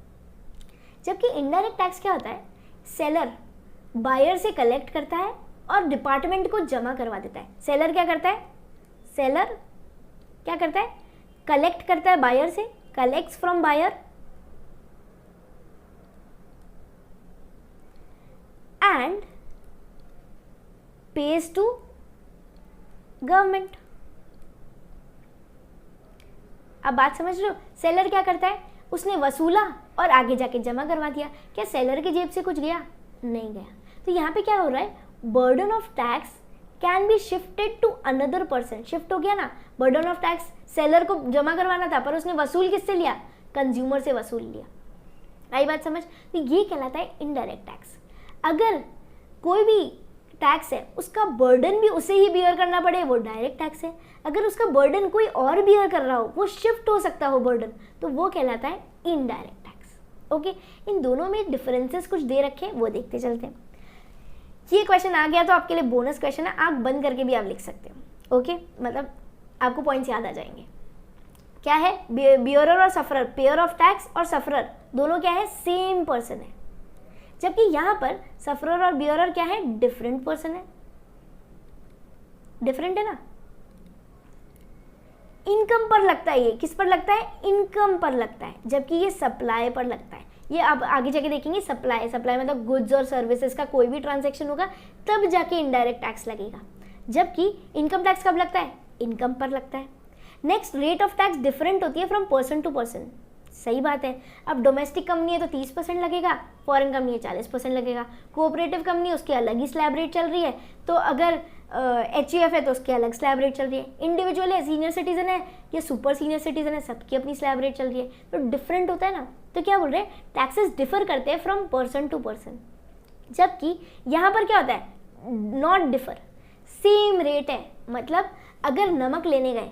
जबकि इनडायरेक्ट टैक्स क्या होता है? सेलर बायर से कलेक्ट करता है और डिपार्टमेंट को जमा करवा देता है। सेलर क्या करता है? सेलर क्या करता है? कलेक्ट करता है बायर से, collects from buyer and pays to government. अब बात समझ रहे हो? सेलर क्या करता है? उसने वसूला और आगे जाके जमा करवा दिया। क्या सेलर की जेब से कुछ गया? नहीं गया। तो यहाँ पे क्या हो रहा है? Burden of tax can be shifted to another person. Shift हो गया ना, बर्डन ऑफ टैक्स सेलर को जमा करवाना था, पर उसने वसूल किससे लिया? कंज्यूमर से वसूल लिया। आई बात समझ? तो ये कहलाता है इनडायरेक्ट टैक्स। अगर कोई भी टैक्स है उसका बर्डन भी उसे ही बियर करना पड़े, वो डायरेक्ट टैक्स है। अगर उसका बर्डन कोई और बियर कर रहा हो, वो शिफ्ट हो सकता हो बर्डन, तो वो कहलाता है इनडायरेक्ट टैक्स। ओके, इन दोनों में डिफरेंसेस कुछ दे रखे, वो देखते चलते हैं। ये क्वेश्चन आ गया तो आपके लिए बोनस क्वेश्चन है, आंख बंद करके भी आप लिख सकते हो। ओके, मतलब आपको पॉइंट्स याद आ जाएंगे। क्या है, बियरर और सफरर, पेयर ऑफ टैक्स और सफरर दोनों क्या है, सेम पर्सन है, जबकि यहाँ पर सफरर और बियरर क्या है, डिफरेंट पर्सन है। डिफरेंट है ना। इनकम पर लगता है, ये किस पर लगता है, इनकम पर लगता है, जबकि ये सप्लाई पर लगता है। ये आप आगे जाके देखेंगे, सप्लाई मतलब गुड्स और सर्विसेज का कोई भी ट्रांजैक्शन होगा तब जाके इनडायरेक्ट टैक्स लगेगा, जबकि इनकम टैक्स कब लगता है, इनकम पर लगता है। Next, rate of tax different होती है फ्रॉम पर्सन टू पर्सन। सही बात है। अब डोमेस्टिक कंपनी है तो 30% लगेगा, फॉरेन कंपनी है 40% लगेगा, कोऑपरेटिव कंपनी उसकी अलग ही स्लैब रेट चल रही है, तो अगर HUF है तो उसकी अलग स्लैब रेट चल रही है, इंडिविजुअल है, सीनियर सिटीजन है या सुपर सीनियर सिटीजन है, सबकी अपनी स्लैब रेट चल रही है, तो डिफरेंट होता है ना। तो क्या बोल रहे हैं, टैक्सेस डिफर करते हैं फ्रॉम पर्सन टू पर्सन, जबकि यहाँ पर क्या होता है, नॉट डिफर, सेम रेट है। मतलब अगर नमक लेने गए,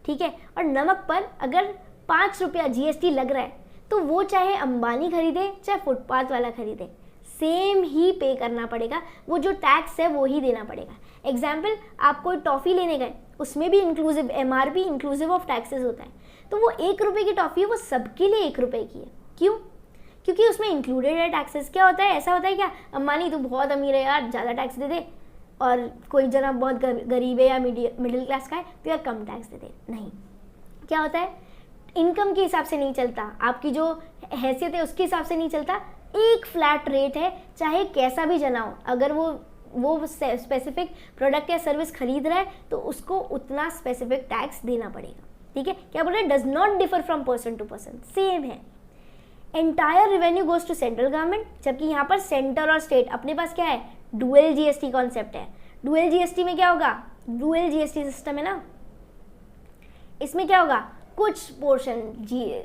ठीक है, और नमक पर अगर 5 रुपया GST लग रहा है, तो वो चाहे अंबानी खरीदे चाहे फुटपाथ वाला खरीदे, सेम ही पे करना पड़ेगा, वो जो टैक्स है वो ही देना पड़ेगा। एग्जाम्पल, आप कोई टॉफ़ी लेने गए, उसमें भी inclusive MRP inclusive of taxes होता है, तो वो 1 रुपये की टॉफ़ी है, वो सबके लिए 1 रुपये की है। क्यों? क्योंकि उसमें इंक्लूडेड है टैक्सेस। क्या होता है, ऐसा होता है क्या, अंबानी तू बहुत अमीर है यार, ज़्यादा टैक्स दे दे, और कोई जना बहुत गरीब है या मिडिल क्लास का है तो यार कम टैक्स दे दे। नहीं, क्या होता है, इनकम के हिसाब से नहीं चलता, आपकी जो हैसियत है उसके हिसाब से नहीं चलता, एक फ्लैट रेट है, चाहे कैसा भी जना हो, अगर वो स्पेसिफिक प्रोडक्ट या सर्विस खरीद रहा है तो उसको उतना स्पेसिफिक टैक्स देना पड़ेगा। ठीक है, क्या बोल रहे हैं, does not differ from person to person, same है। Entire revenue goes to central government, जबकि यहाँ पर सेंटर और स्टेट, अपने पास क्या है, डुअल GST कॉन्सेप्ट है। डुअल GST में क्या होगा, डुअल GST सिस्टम है ना, इसमें क्या होगा, कुछ पोर्शन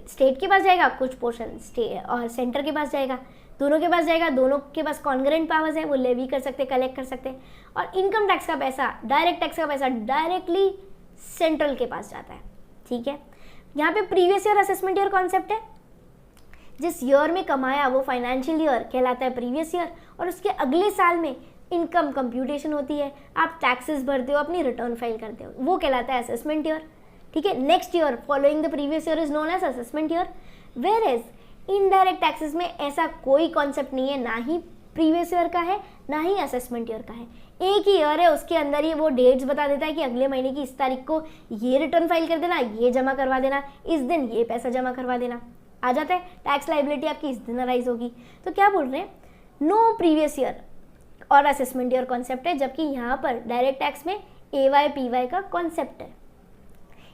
स्टेट के पास जाएगा, कुछ पोर्शन स्टेट और सेंटर के पास जाएगा, दोनों के पास जाएगा, दोनों के पास कॉन्ग्रेंट पावर्स है, वो लेवी कर सकते, कलेक्ट कर सकते हैं। और इनकम टैक्स का पैसा, डायरेक्ट टैक्स का पैसा डायरेक्टली सेंट्रल के पास जाता है। ठीक है, यहाँ पे previous year assessment year concept है, जिस ईयर में कमाया वो फाइनेंशियल ईयर कहलाता है प्रीवियस ईयर, और उसके अगले साल में इनकम कंप्यूटेशन होती है, आप टैक्सेस भरते हो, अपनी रिटर्न फाइल करते हो, वो कहलाता है असेसमेंट ईयर। ठीक है, next year following the previous year is known as assessment year. Whereas indirect taxes में ऐसा कोई कॉन्सेप्ट नहीं है, ना ही प्रीवियस ईयर का है ना ही असेसमेंट ईयर का है, एक ही ईयर है, उसके अंदर ही वो डेट्स बता देता है कि अगले महीने की इस तारीख को ये रिटर्न फाइल कर देना, ये जमा करवा देना, इस दिन ये पैसा जमा करवा देना, आ जाता है। टैक्स लाइबिलिटी आपकी इस दिन अराइज होगी। तो क्या बोल रहे हैं, नो प्रीवियस ईयर और असेसमेंट ईयर कॉन्सेप्ट है, जबकि यहाँ पर डायरेक्ट टैक्स में AY PY का कॉन्सेप्ट है।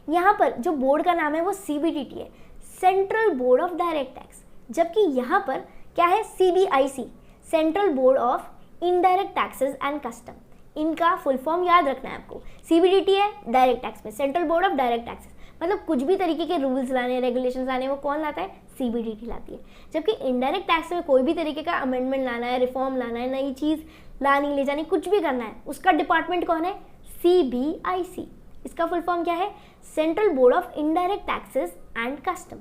यहाँ पर जो बोर्ड का नाम है वो CBDT है, central board of direct tax, जबकि यहाँ पर क्या है, CBIC, central board of indirect taxes and custom. इनका फुल फॉर्म याद रखना है आपको। CBDT है डायरेक्ट टैक्स में, central board of direct taxes, मतलब कुछ भी तरीके के रूल्स लाने, रेगुलेशंस लाने, वो कौन लाता है, CBDT लाती है। जबकि इनडायरेक्ट टैक्स में कोई भी तरीके का अमेंडमेंट लाना है, रिफॉर्म लाना है, नई चीज़ लानी ले जानी, कुछ भी करना है, उसका डिपार्टमेंट कौन है, CBIC। इसका फुल फॉर्म क्या है, central board of indirect taxes and custom.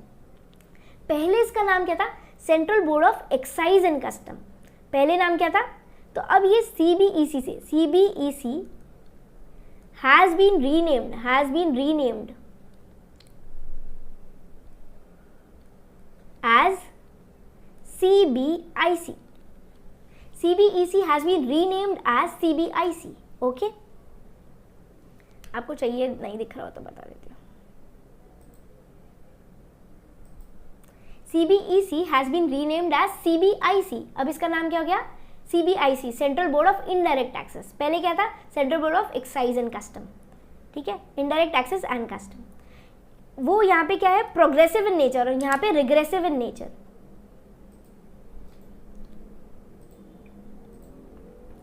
पहले इसका नाम क्या था, central board of excise and custom, पहले नाम क्या था। तो अब ये CBEC से, CBEC has been renamed as CBIC. CBEC has been renamed as CBIC. Okay? आपको चाहिए, नहीं दिख रहा हो तो बता देती हूँ। CBEC has been renamed as CBIC. अब इसका नाम क्या हो गया, CBIC, central board of indirect taxes. पहले क्या था, central board of excise and custom. ठीक है, इनडायरेक्ट टैक्सेस एंड कस्टम। वो यहाँ पे क्या है, प्रोग्रेसिव इन नेचर, और यहाँ पे रिग्रेसिव इन नेचर।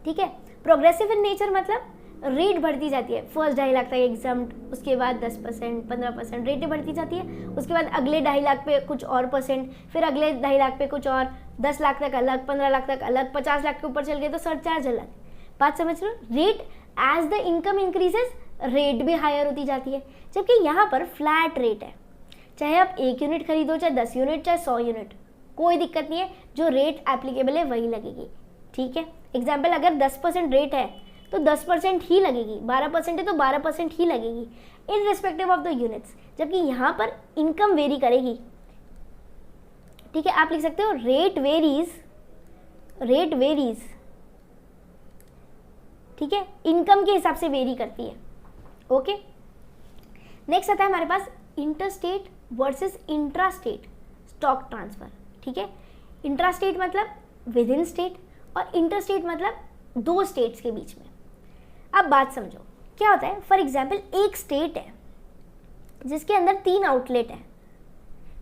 ठीक है, प्रोग्रेसिव इन नेचर मतलब रेट बढ़ती जाती है, फर्स्ट 2.5 लाख तक एग्जाम, उसके बाद 10%, 15% रेटें बढ़ती जाती है, उसके बाद अगले 2.5 लाख पे कुछ और %, फिर अगले 2.5 लाख पे कुछ और, 10 लाख तक अलग, 15 लाख तक अलग, 50 लाख के ऊपर चल गए तो सरचार्ज अलग। बात समझ लो, rate as the income increases rate भी हायर होती जाती है, जबकि यहाँ पर फ्लैट रेट है, चाहे आप 1 यूनिट खरीदो, चाहे 10 यूनिट, चाहे 100 यूनिट, कोई दिक्कत नहीं है, जो रेट एप्लीकेबल है वही लगेगी। ठीक है। एग्जाम्पल, अगर 10% रेट है तो 10% ही लगेगी, 12% है तो 12% ही लगेगी in respective of the units. जबकि यहाँ पर इनकम वेरी करेगी, ठीक है। आप लिख सकते हो रेट वेरीज, ठीक है, इनकम के हिसाब से वेरी करती है। ओके, नेक्स्ट आता है हमारे पास interstate versus intrastate stock transfer, ठीक है। इंट्रास्टेट मतलब विद इन स्टेट और इंटरस्टेट मतलब दो स्टेट्स के बीच में। अब बात समझो, क्या होता है, फॉर एग्जाम्पल एक स्टेट है जिसके अंदर 3 आउटलेट है,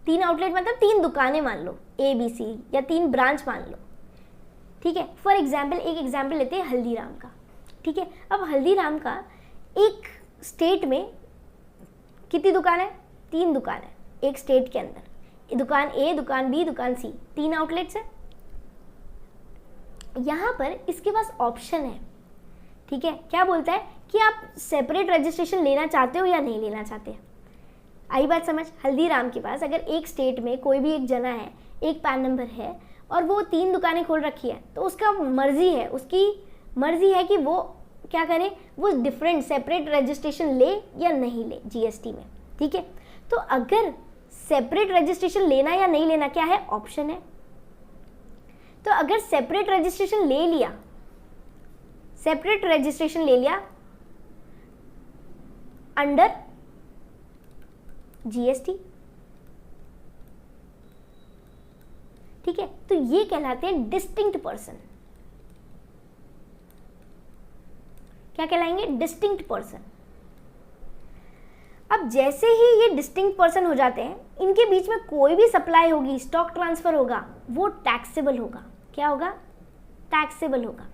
3 आउटलेट मतलब 3 दुकानें मान लो, ABC, या 3 ब्रांच मान लो, ठीक है। फॉर एग्जाम्पल एक एग्जाम्पल लेते हैं हल्दीराम का, ठीक है। अब हल्दीराम का एक स्टेट में कितनी दुकान है, 3 दुकान है एक स्टेट के अंदर, दुकान A, दुकान B, दुकान C, 3 आउटलेट्स है। यहाँ पर इसके पास ऑप्शन है, ठीक है। क्या बोलता है कि आप सेपरेट रजिस्ट्रेशन लेना चाहते हो या नहीं लेना चाहते। आई बात समझ। हल्दीराम के पास अगर एक स्टेट में कोई भी एक जना है, एक पैन नंबर है और वो 3 दुकानें खोल रखी है, तो उसका मर्जी है, उसकी मर्जी है कि वो क्या करे, वो डिफरेंट सेपरेट रजिस्ट्रेशन ले या नहीं ले GST में, ठीक है। तो अगर सेपरेट रजिस्ट्रेशन लेना या नहीं लेना क्या है, ऑप्शन है। तो अगर सेपरेट रजिस्ट्रेशन ले लिया, सेपरेट रजिस्ट्रेशन ले लिया अंडर GST, ठीक है, तो ये कहलाते हैं डिस्टिंक्ट पर्सन। क्या कहलाएंगे, डिस्टिंक्ट पर्सन। अब जैसे ही ये डिस्टिंक्ट पर्सन हो जाते हैं, इनके बीच में कोई भी सप्लाई होगी, स्टॉक ट्रांसफर होगा, वो टैक्सेबल होगा। क्या होगा, टैक्सेबल होगा।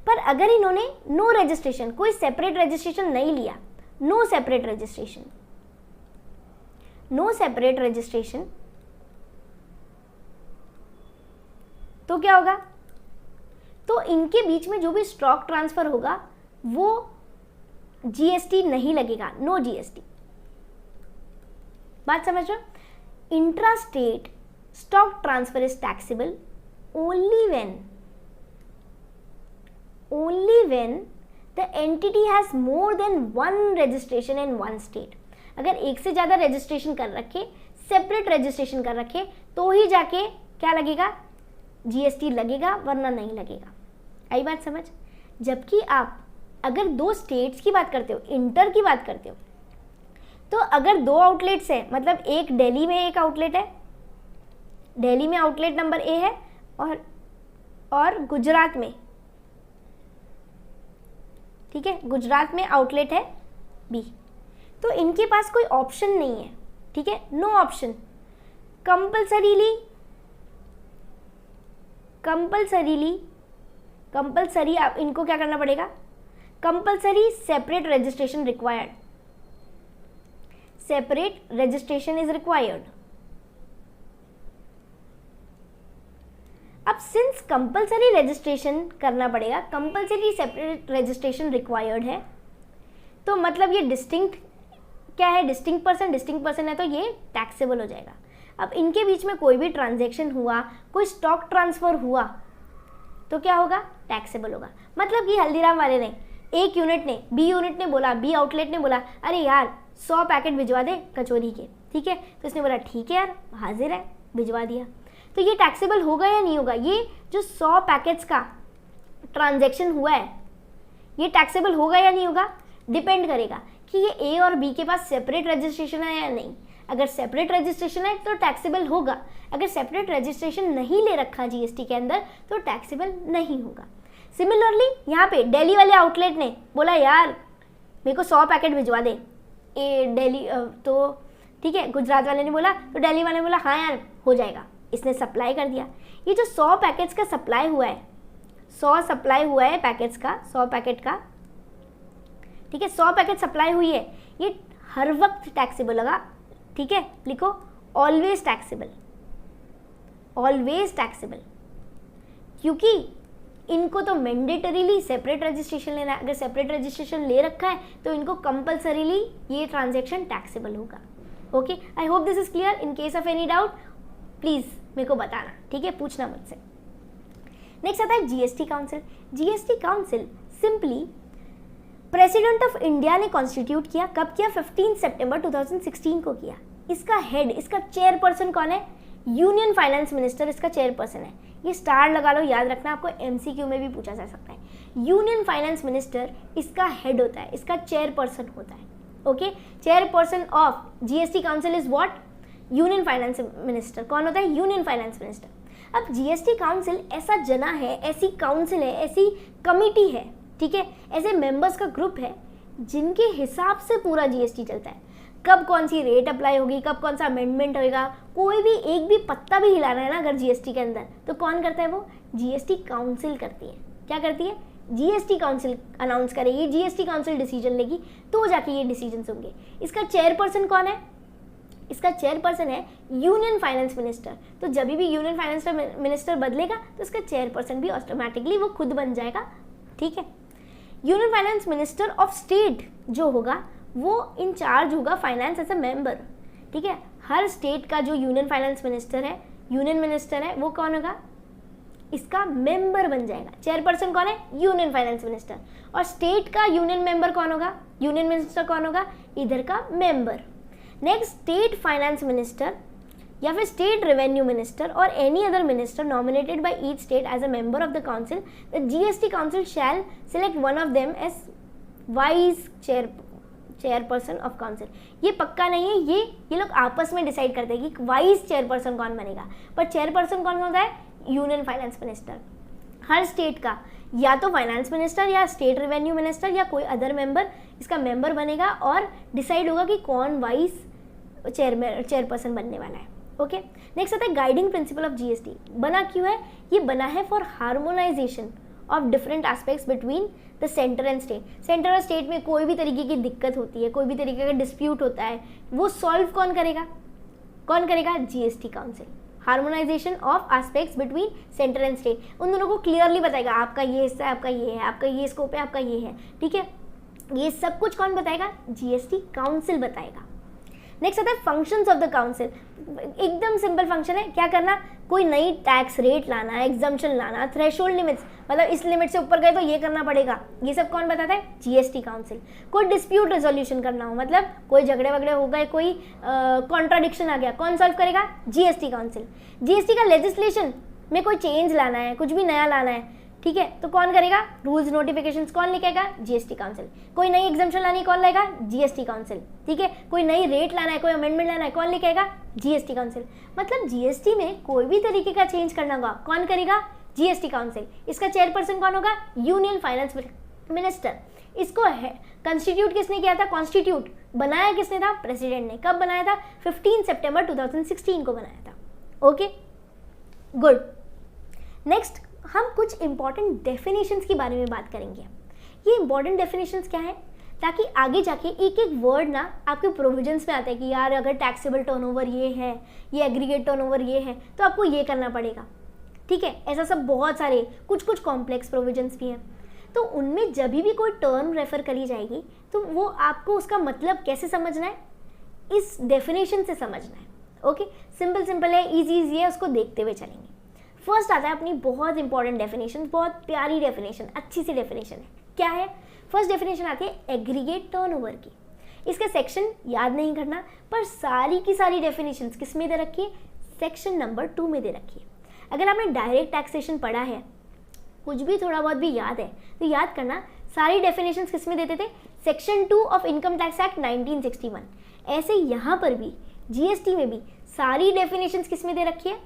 पर अगर इन्होंने नो रजिस्ट्रेशन, कोई सेपरेट रजिस्ट्रेशन नहीं लिया, no separate registration, no separate registration, तो क्या होगा, तो इनके बीच में जो भी स्टॉक ट्रांसफर होगा वो GST नहीं लगेगा, नो GST। बात समझ रहे हो। Intrastate stock transfer is taxable only when the entity has more than one registration in one state। अगर एक से ज़्यादा रजिस्ट्रेशन कर रखे, सेपरेट रजिस्ट्रेशन कर रखे, तो ही जाके क्या लगेगा, GST लगेगा, वरना नहीं लगेगा। आई बात समझ। जबकि आप अगर 2 स्टेट्स की बात करते हो, इंटर की बात करते हो, तो अगर 2 आउटलेट्स है, मतलब एक दिल्ली में एक आउटलेट है, दिल्ली में आउटलेट नंबर A है और गुजरात में, ठीक है, गुजरात में आउटलेट है B, तो इनके पास कोई ऑप्शन नहीं है, ठीक है, नो ऑप्शन। कंपल्सरी आप इनको क्या करना पड़ेगा, compulsory separate registration required, separate registration is required. अब सिंस कंपल्सरी रजिस्ट्रेशन करना पड़ेगा, कंपल्सरी सेपरेट रजिस्ट्रेशन रिक्वायर्ड है, तो मतलब ये डिस्टिंक्ट क्या है, डिस्टिंक्ट पर्सन है, तो ये टैक्सेबल हो जाएगा। अब इनके बीच में कोई भी ट्रांजैक्शन हुआ, कोई स्टॉक ट्रांसफर हुआ, तो क्या होगा, टैक्सेबल होगा। मतलब कि हल्दीराम वाले ने, एक यूनिट ने, B आउटलेट ने बोला अरे यार 100 पैकेट भिजवा दे कचौरी के, ठीक है, तो इसने बोला ठीक है यार, हाजिर है, भिजवा दिया। तो ये टैक्सेबल होगा या नहीं होगा, ये जो 100 पैकेट्स का ट्रांजैक्शन हुआ है, ये टैक्सेबल होगा या नहीं होगा, डिपेंड करेगा कि ये A और B के पास सेपरेट रजिस्ट्रेशन है या नहीं। अगर सेपरेट रजिस्ट्रेशन है तो टैक्सेबल होगा, अगर सेपरेट रजिस्ट्रेशन नहीं ले रखा GST के अंदर तो टैक्सेबल नहीं होगा। सिमिलरली यहाँ पे दिल्ली वाले आउटलेट ने बोला यार मेरे को 100 पैकेट भिजवा दे, दिल्ली तो ठीक है, गुजरात वाले ने बोला, तो दिल्ली वाले ने बोला हाँ यार हो जाएगा, इसने सप्लाई कर दिया। ये जो 100 पैकेट्स का सप्लाई हुआ है, 100 सप्लाई हुआ है पैकेट्स का, 100 पैकेट का, ठीक है, 100 पैकेट सप्लाई हुई है, ये हर वक्त टैक्सेबल होगा, ठीक है, लिखो ऑलवेज टैक्सेबल, ऑलवेज टैक्सेबल, क्योंकि इनको तो मैंडेटरीली सेपरेट रजिस्ट्रेशन लेना है। अगर सेपरेट रजिस्ट्रेशन ले रखा है तो इनको कंपल्सरीली ये ट्रांजैक्शन टैक्सेबल होगा। Okay, I hope this is clear. In case of any doubt please मेरे को बताना, ठीक है, पूछना मुझसे। नेक्स्ट आता है GST council. GST council simply president of India ने कॉन्स्टिट्यूट किया। कब किया? 15 सितंबर 2016 को किया। इसका हेड, इसका चेयरपर्सन कौन है? यूनियन फाइनेंस मिनिस्टर इसका चेयरपर्सन है। ये स्टार लगा लो, याद रखना, आपको एमसीक्यू में भी पूछा जा सकता है। यूनियन फाइनेंस मिनिस्टर इसका हेड होता है, इसका चेयरपर्सन होता है। Okay, chairperson of GST council is what? Union finance minister. कौन होता है? Union finance minister. अब जीएसटी काउंसिल ऐसा जना है, ऐसी काउंसिल है, ऐसी कमिटी है, ठीक है, ऐसे मेंबर्स का ग्रुप है जिनके हिसाब से पूरा जीएसटी चलता है। कब कौन सी रेट अप्लाई होगी, कब कौन सा अमेंडमेंट होएगा, कोई भी एक भी पत्ता भी हिलाना है ना अगर जीएसटी के अंदर, तो कौन करता है? वो जीएसटी काउंसिल करती है। क्या करती है? जीएसटी काउंसिल अनाउंस करेगी, जीएसटी काउंसिल डिसीजन लेगी, तो जाके ये डिसीजन होंगे। इसका चेयरपर्सन कौन है? इसका चेयरपर्सन है यूनियन फाइनेंस मिनिस्टर। तो जब भी यूनियन फाइनेंस मिनिस्टर बदलेगा तो इसका चेयरपर्सन भी ऑटोमेटिकली वो खुद बन जाएगा, ठीक है। Union finance minister of state जो होगा वो इन चार्ज होगा फाइनेंस एज अ मेंबर, ठीक है। हर स्टेट का जो यूनियन फाइनेंस मिनिस्टर है, यूनियन मिनिस्टर है, वो कौन होगा? इसका मेंबर बन जाएगा। चेयरपर्सन कौन है? Union finance minister. और स्टेट का यूनियन मेंबर कौन होगा? यूनियन मिनिस्टर कौन होगा? इधर का member. Next, state finance minister या फिर स्टेट रेवेन्यू मिनिस्टर और any other minister nominated by each state as a member of the council, the GST council shall select one of them as vice chairperson of council. ये पक्का नहीं है, ये लोग आपस में डिसाइड करते हैं कि वाइस चेयरपर्सन कौन बनेगा, पर चेयरपर्सन कौन होता है? Union finance minister. हर स्टेट का या तो फाइनेंस मिनिस्टर या स्टेट रेवेन्यू मिनिस्टर या कोई अदर मेंबर इसका मेंबर बनेगा और डिसाइड होगा कि कौन वाइस चेयरपर्सन बनने वाला है। ओके, नेक्स्ट आता है गाइडिंग प्रिंसिपल ऑफ जीएसटी। बना क्यों है? ये बना है for harmonisation of different aspects between the centre and state. Centre और स्टेट में कोई भी तरीके की दिक्कत होती है, कोई भी तरीके का डिस्प्यूट होता है, वो सॉल्व कौन करेगा? कौन करेगा? GST council. Harmonisation of aspects between centre and state, उन दोनों को क्लियरली बताएगा, आपका ये हिस्सा है, आपका ये है, आपका ये स्कोप है, आपका ये है, ठीक है। ये सब कुछ कौन बताएगा? जीएसटी काउंसिल बताएगा। नेक्स्ट आता है फंक्शंस ऑफ द काउंसिल। एकदम सिंपल फंक्शन है, क्या करना? कोई नई टैक्स रेट लाना, एग्जम्पशन लाना, थ्रेशोल्ड लिमिट्स, मतलब इस लिमिट से ऊपर गए तो ये करना पड़ेगा, ये सब कौन बताता है? GST council. कोई डिस्प्यूट रेजोल्यूशन करना हो, मतलब कोई झगड़े वगड़े हो गए, कोई कॉन्ट्राडिक्शन आ गया, कौन सॉल्व करेगा? GST council. जीएसटी का लेजिस्लेशन में कोई चेंज लाना है, कुछ भी नया लाना है, ठीक है, तो कौन करेगा? रूल्स नोटिफिकेशंस कौन लिखेगा? GST council. कोई नई एग्जम्पशन लानी है, कौन लाएगा? जीएसटी काउंसिल, ठीक है। कोई नई रेट लाना है, कोई अमेंडमेंट लाना है, कौन लिखेगा? GST council. मतलब जीएसटी में कोई भी तरीके का चेंज करना होगा, कौन करेगा? GST council. इसका चेयरपर्सन कौन होगा? Union finance minister. इसको है कॉन्स्टिट्यूट किसने किया था? कॉन्स्टिट्यूट बनाया किसने था? प्रेसिडेंट ने। कब बनाया था? 15 सितंबर 2016 को बनाया था। Okay, good. नेक्स्ट हम कुछ इंपॉर्टेंट डेफिनेशंस के बारे में बात करेंगे। ये इंपॉर्टेंट डेफिनेशंस क्या है? ताकि आगे जाके एक एक वर्ड ना आपके प्रोविजंस में आता है कि यार अगर टैक्सेबल टर्नओवर ये है, ये एग्रीगेट टर्नओवर ये है, तो आपको ये करना पड़ेगा, ठीक है। ऐसा सब बहुत सारे कुछ कॉम्प्लेक्स प्रोविजंस भी हैं, तो उनमें जब भी कोई टर्म रेफर करी जाएगी तो वो आपको उसका मतलब कैसे समझना है? इस डेफिनेशन से समझना है। ओके, सिंपल है, ईजी है, उसको देखते हुए चलेंगे। फर्स्ट आता है अपनी बहुत इंपॉर्टेंट डेफिनेशन, बहुत प्यारी डेफिनेशन, अच्छी सी डेफिनेशन है। क्या है? फर्स्ट डेफिनेशन आती है एग्रीगेट टर्नओवर की। इसका सेक्शन याद नहीं करना, पर सारी की सारी डेफिनेशंस किस में दे रखी है? सेक्शन नंबर 2 में दे रखी है। अगर आपने डायरेक्ट टैक्सेशन पढ़ा है, कुछ भी थोड़ा बहुत भी याद है, तो याद करना सारी डेफिनेशंस किस में देते थे? Section 2 of income tax act 1961। ऐसे यहाँ पर भी जीएसटी में भी सारी डेफिनेशंस किस में दे रखी है?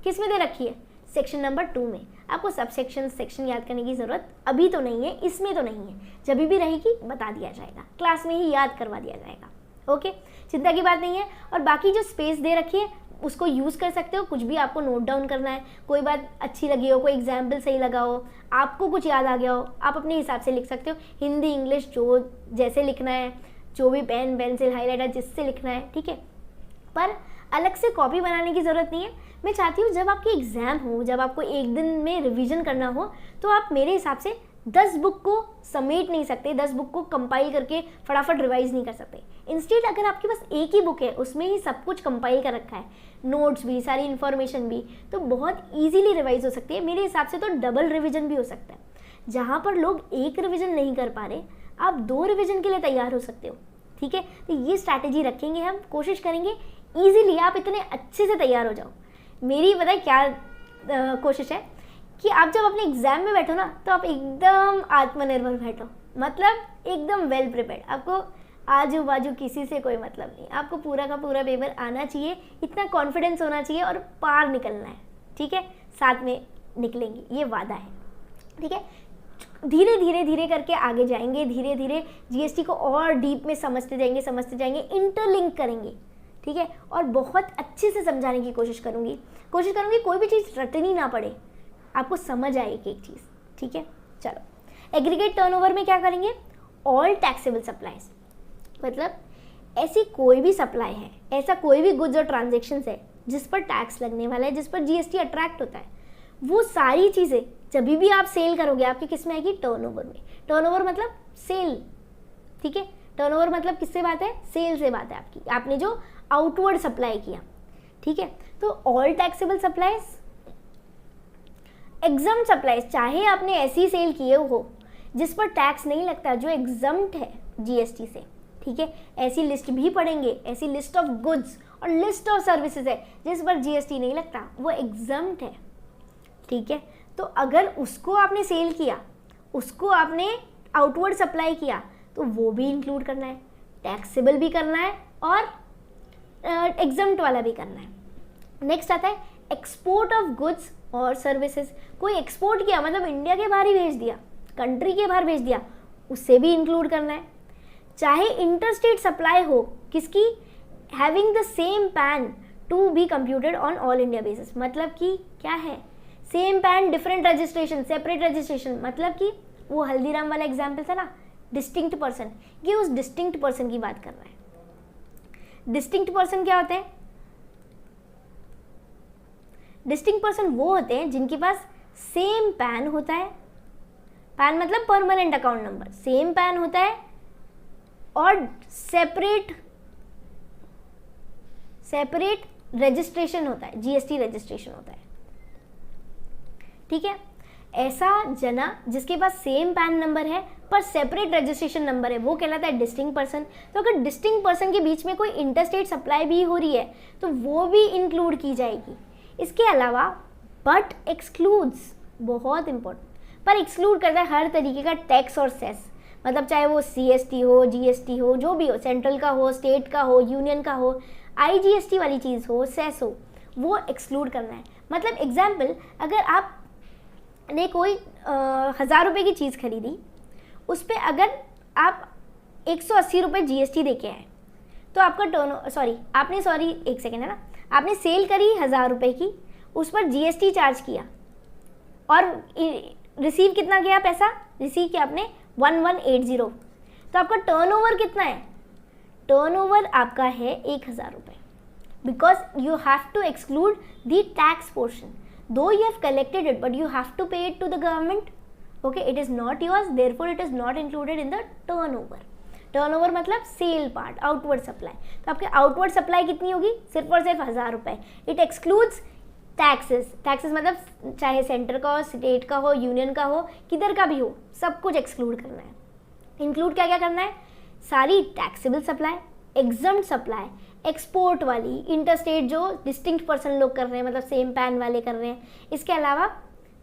किस में दे रखी है? सेक्शन नंबर 2 में। आपको सब सेक्शन याद करने की ज़रूरत अभी तो नहीं है, इसमें तो नहीं है, जब भी रहेगी बता दिया जाएगा, क्लास में ही याद करवा दिया जाएगा। ओके, चिंता की बात नहीं है। और बाकी जो स्पेस दे रखी है उसको यूज़ कर सकते हो, कुछ भी आपको नोट डाउन करना है, कोई बात अच्छी लगी हो, कोई एग्जाम्पल सही लगा हो, आपको कुछ याद आ गया हो, आप अपने हिसाब से लिख सकते हो। हिंदी इंग्लिश जो जैसे लिखना है, जो भी पेन पेंसिल हाईलाइटर जिससे लिखना है, ठीक है, पर अलग से कॉपी बनाने की ज़रूरत नहीं है। मैं चाहती हूँ जब आपकी एग्ज़ाम हो, जब आपको एक दिन में रिवीजन करना हो, तो आप मेरे हिसाब से 10 बुक को समेट नहीं सकते, 10 बुक को कंपाइल करके फटाफट रिवाइज नहीं कर सकते। इंस्टेड अगर आपके पास एक ही बुक है, उसमें ही सब कुछ कंपाइल कर रखा है, नोट्स भी, सारी इन्फॉर्मेशन भी, तो बहुत ईजिली रिवाइज हो सकती है। मेरे हिसाब से तो डबल रिविजन भी हो सकता है। जहाँ पर लोग एक रिविजन नहीं कर पा रहे, आप 2 रिविजन के लिए तैयार हो सकते हो। ठीक है, तो ये स्ट्रैटेजी रखेंगे हम, कोशिश करेंगे ईजिली आप इतने अच्छे से तैयार हो जाओ। मेरी पता है क्या कोशिश है कि आप जब अपने एग्जाम में बैठो ना, तो आप एकदम आत्मनिर्भर बैठो, मतलब एकदम वेल प्रिपेयर्ड। आपको आजू बाजू किसी से कोई मतलब नहीं, आपको पूरा का पूरा पेपर आना चाहिए, इतना कॉन्फिडेंस होना चाहिए और पार निकलना है। ठीक है, साथ में निकलेंगे, ये वादा है। ठीक है, धीरे धीरे धीरे करके आगे जाएंगे, धीरे धीरे जीएसटी को और डीप में समझते जाएंगे, इंटरलिंक करेंगे। ठीक है, और बहुत अच्छे से समझाने की कोशिश करूँगी कोई भी चीज़ रटनी ना पड़े, आपको समझ आए एक एक चीज़। ठीक है, चलो एग्रीगेट टर्नओवर में क्या करेंगे, ऑल टैक्सेबल सप्लाईज, मतलब ऐसी कोई भी सप्लाई है, ऐसा कोई भी गुड्स और ट्रांजेक्शन्स है जिस पर टैक्स लगने वाला है, जिस पर जीएसटी अट्रैक्ट होता है, वो सारी चीज़ें जब भी आप सेल करोगे आपके किस में आएगी, टर्नओवर में। टर्नओवर मतलब सेल। ठीक है, टर्नओवर मतलब किससे बात है, सेल से बात है आपकी, आपने जो आउटवर्ड सप्लाई किया। ठीक है, तो all taxable supplies, exempt supplies, चाहे आपने ऐसी सेल किए हो जिस पर टैक्स नहीं लगता, जो एग्जम्प्ट है जीएसटी से। ठीक है, ऐसी लिस्ट भी पढ़ेंगे, ऐसी लिस्ट ऑफ गुड्स और लिस्ट ऑफ सर्विसेज है जिस पर जीएसटी नहीं लगता, वो एग्जम्प्ट है। ठीक है, तो अगर उसको आपने सेल किया, उसको आपने आउटवर्ड सप्लाई किया, तो वो भी इंक्लूड करना है, टैक्सेबल भी करना है और एग्जम्प्ट वाला भी करना है। नेक्स्ट आता है एक्सपोर्ट ऑफ गुड्स और सर्विसेज। कोई एक्सपोर्ट किया मतलब इंडिया के बाहर ही भेज दिया, कंट्री के बाहर भेज दिया, उससे भी इंक्लूड करना है। चाहे इंटरस्टेट सप्लाई हो, किसकी, having the same PAN to be computed on all India basis, मतलब कि क्या है, same PAN different registration, separate registration, मतलब कि वो हल्दीराम वाला एग्जाम्पल था ना, डिस्टिंक्ट पर्सन, ये उस डिस्टिंक्ट पर्सन की बात कर रहा है। डिस्टिंक्ट पर्सन क्या होते हैं, डिस्टिंक्ट पर्सन वो होते हैं जिनके पास सेम पैन होता है, पैन मतलब permanent account number, same pan होता है और सेपरेट रजिस्ट्रेशन होता है, जीएसटी रजिस्ट्रेशन होता है। ठीक है, ऐसा जना जिसके पास सेम पैन नंबर है पर सेपरेट रजिस्ट्रेशन नंबर है, वो कहलाता है डिस्टिंक्ट पर्सन। तो अगर डिस्टिंक्ट पर्सन के बीच में कोई इंटरस्टेट सप्लाई भी हो रही है तो वो भी इंक्लूड की जाएगी। इसके अलावा बट एक्सक्लूड्स, बहुत इंपॉर्टेंट, पर एक्सक्लूड करता है हर तरीके का टैक्स और सेस, मतलब चाहे वो सीएसटी हो, जीएसटी हो, जो भी हो, सेंट्रल का हो, स्टेट का हो, यूनियन का हो, आईजीएसटी वाली चीज़ हो, सेस हो, वो एक्सक्लूड करना है। मतलब एग्जाम्पल, अगर आपने कोई 1000 रुपये की चीज़ खरीदी, उस पर अगर आप 180 रुपये जीएसटी दे के आए तो आपका एक सेकेंड है ना, आपने सेल करी 1000 रुपये की, उस पर जीएसटी चार्ज किया और रिसीव कितना किया पैसा, रिसीव किया आपने 1180, तो आपका टर्नओवर कितना है, टर्नओवर आपका है 1000 रुपये, because you have to exclude the tax portion, though you have collected it but you have to pay it to the government, okay, it is not yours, therefore it is not included in the turnover. Turnover मतलब sale part, outward supply, तो आपके outward supply कितनी होगी, सिर्फ और सिर्फ 1000 रुपये। It excludes taxes, taxes मतलब चाहे सेंटर का हो, स्टेट का हो, यूनियन का हो, किधर का भी हो, सब कुछ एक्सक्लूड करना है। इंक्लूड क्या क्या करना है, सारी taxable supply, exempt supply, export वाली, इंटरस्टेट जो डिस्टिंक्ट पर्सन लोग कर रहे हैं, मतलब सेम पैन वाले कर रहे हैं, इसके अलावा,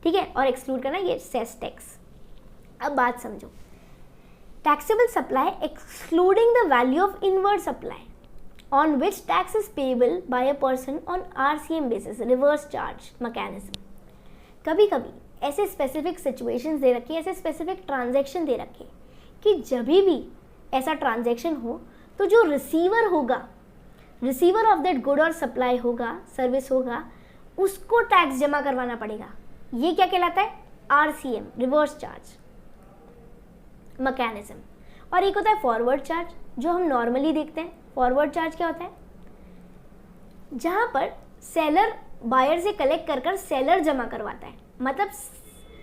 ठीक है, और एक्सक्लूड करना है ये सेस टैक्स। अब बात समझो, taxable supply excluding the value of inward supply on which tax is payable by a person on RCM basis, reverse charge mechanism। कभी कभी ऐसे स्पेसिफिक सिचुएशंस दे रखे, ऐसे स्पेसिफिक ट्रांजैक्शन दे रखे कि जब भी ऐसा ट्रांजैक्शन हो तो जो रिसीवर होगा, रिसीवर ऑफ दैट गुड और सप्लाई होगा, सर्विस होगा, उसको टैक्स जमा करवाना पड़ेगा। ये क्या कहलाता है, RCM, रिवर्स चार्ज मैकेनिज्म। और एक होता है फॉरवर्ड चार्ज, जो हम नॉर्मली देखते हैं। फॉरवर्ड चार्ज क्या होता है, जहाँ पर सेलर बायर से कलेक्ट कर सेलर जमा करवाता है, मतलब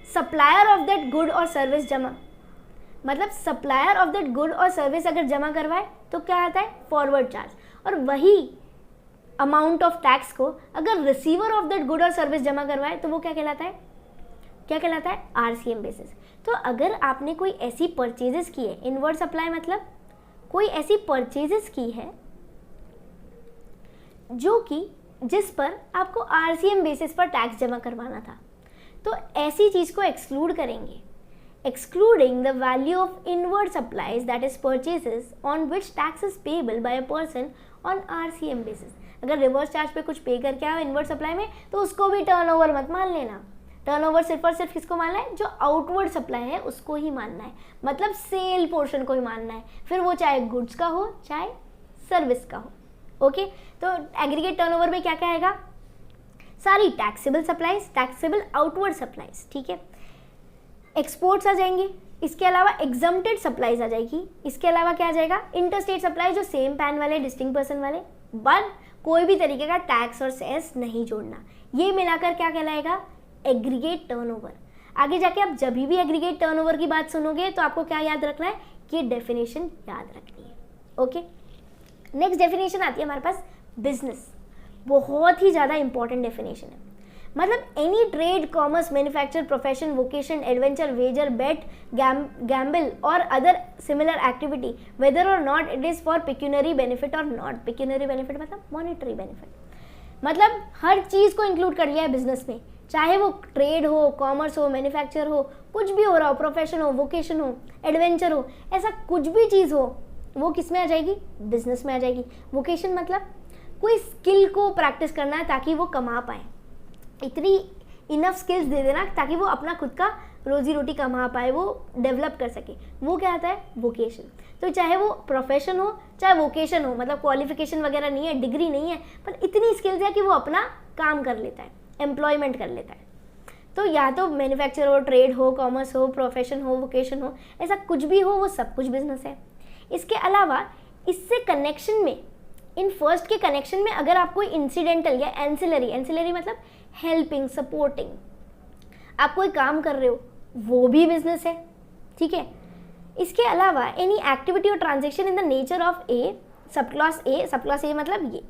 सप्लायर ऑफ दैट गुड और सर्विस जमा, मतलब सप्लायर ऑफ दैट गुड और सर्विस अगर जमा करवाए तो क्या आता है, फॉरवर्ड चार्ज। और वही अमाउंट ऑफ टैक्स को अगर रिसीवर ऑफ दैट गुड और सर्विस जमा करवाए तो वो क्या कहलाता है, क्या कहलाता है, आरसीएम बेसिस। तो अगर आपने कोई ऐसी परचेजेस की है, इनवर्ड सप्लाई मतलब कोई ऐसी परचेजेस की है जो कि जिस पर आपको आरसीएम बेसिस पर टैक्स जमा करवाना था, तो ऐसी चीज को एक्सक्लूड करेंगे। Excluding the value of inward supplies, that is purchases on which tax is payable by a person on RCM basis. अगर रिवर्स चार्ज पे कुछ पे करके आओ इनवर्ड सप्लाई में तो उसको भी टर्नओवर मत मान लेना। टर्नओवर सिर्फ और सिर्फ किसको मानना है, जो आउटवर्ड सप्लाई है उसको ही मानना है, मतलब सेल पोर्शन को ही मानना है, फिर वो चाहे गुड्स का हो चाहे सर्विस का हो। ओके, तो एग्रीगेट टर्नओवर में क्या क्या आएगा, सारी taxable supplies, taxable outward supplies, ठीक है, एक्सपोर्ट्स आ जाएंगे, इसके अलावा एग्जम्प्टेड सप्लाईज आ जाएगी, इसके अलावा क्या आ जाएगा, इंटरस्टेट सप्लाई जो सेम पैन वाले डिस्टिंक्ट पर्सन वाले, बट कोई भी तरीके का टैक्स और सेस नहीं जोड़ना, ये मिलाकर क्या कहलाएगा, एग्रीगेट टर्नओवर। आगे जाके आप जब भी एग्रीगेट टर्नओवर की बात सुनोगे तो आपको क्या याद रखना है, कि डेफिनेशन याद रखनी है। ओके, नेक्स्ट डेफिनेशन आती है हमारे पास बिजनेस, बहुत ही ज़्यादा इंपॉर्टेंट डेफिनेशन है। मतलब any trade, commerce, manufacture, profession, vocation, adventure, wager, bet, gamble or other similar activity whether और not it is for pecuniary benefit or not pecuniary benefit मतलब monetary benefit, मतलब हर चीज़ को इंक्लूड कर लिया है बिजनेस में, चाहे वो ट्रेड हो, कॉमर्स हो, मैन्युफैक्चर हो, कुछ भी हो रहा हो, प्रोफेशन हो, वोकेशन हो, एडवेंचर हो, ऐसा कुछ भी चीज़ हो वो किस में आ जाएगी, बिजनेस में आ जाएगी। वोकेशन मतलब कोई स्किल को प्रैक्टिस करना है ताकि वो कमा पाए, इतनी इनफ स्किल्स दे देना ताकि वो अपना खुद का रोजी रोटी कमा पाए, वो डेवलप कर सके, वो क्या आता है, वोकेशन। तो चाहे वो प्रोफेशन हो चाहे वोकेशन हो, मतलब क्वालिफिकेशन वगैरह नहीं है, डिग्री नहीं है, पर इतनी स्किल्स है कि वो अपना काम कर लेता है, एम्प्लॉयमेंट कर लेता है। तो या तो मैन्युफैक्चर हो, ट्रेड हो, कॉमर्स हो, प्रोफेशन हो, वोकेशन हो, ऐसा कुछ भी हो वो सब कुछ बिजनेस है। इसके अलावा इससे कनेक्शन में, इन फर्स्ट के कनेक्शन में अगर आप कोई इंसिडेंटल या एंसिलरी, एंसिलरी मतलब हेल्पिंग, सपोर्टिंग, आप कोई काम कर रहे हो वो भी बिजनेस है, ठीक है। इसके अलावा एनी एक्टिविटी और transaction in the nature of A, sub clause A मतलब ये,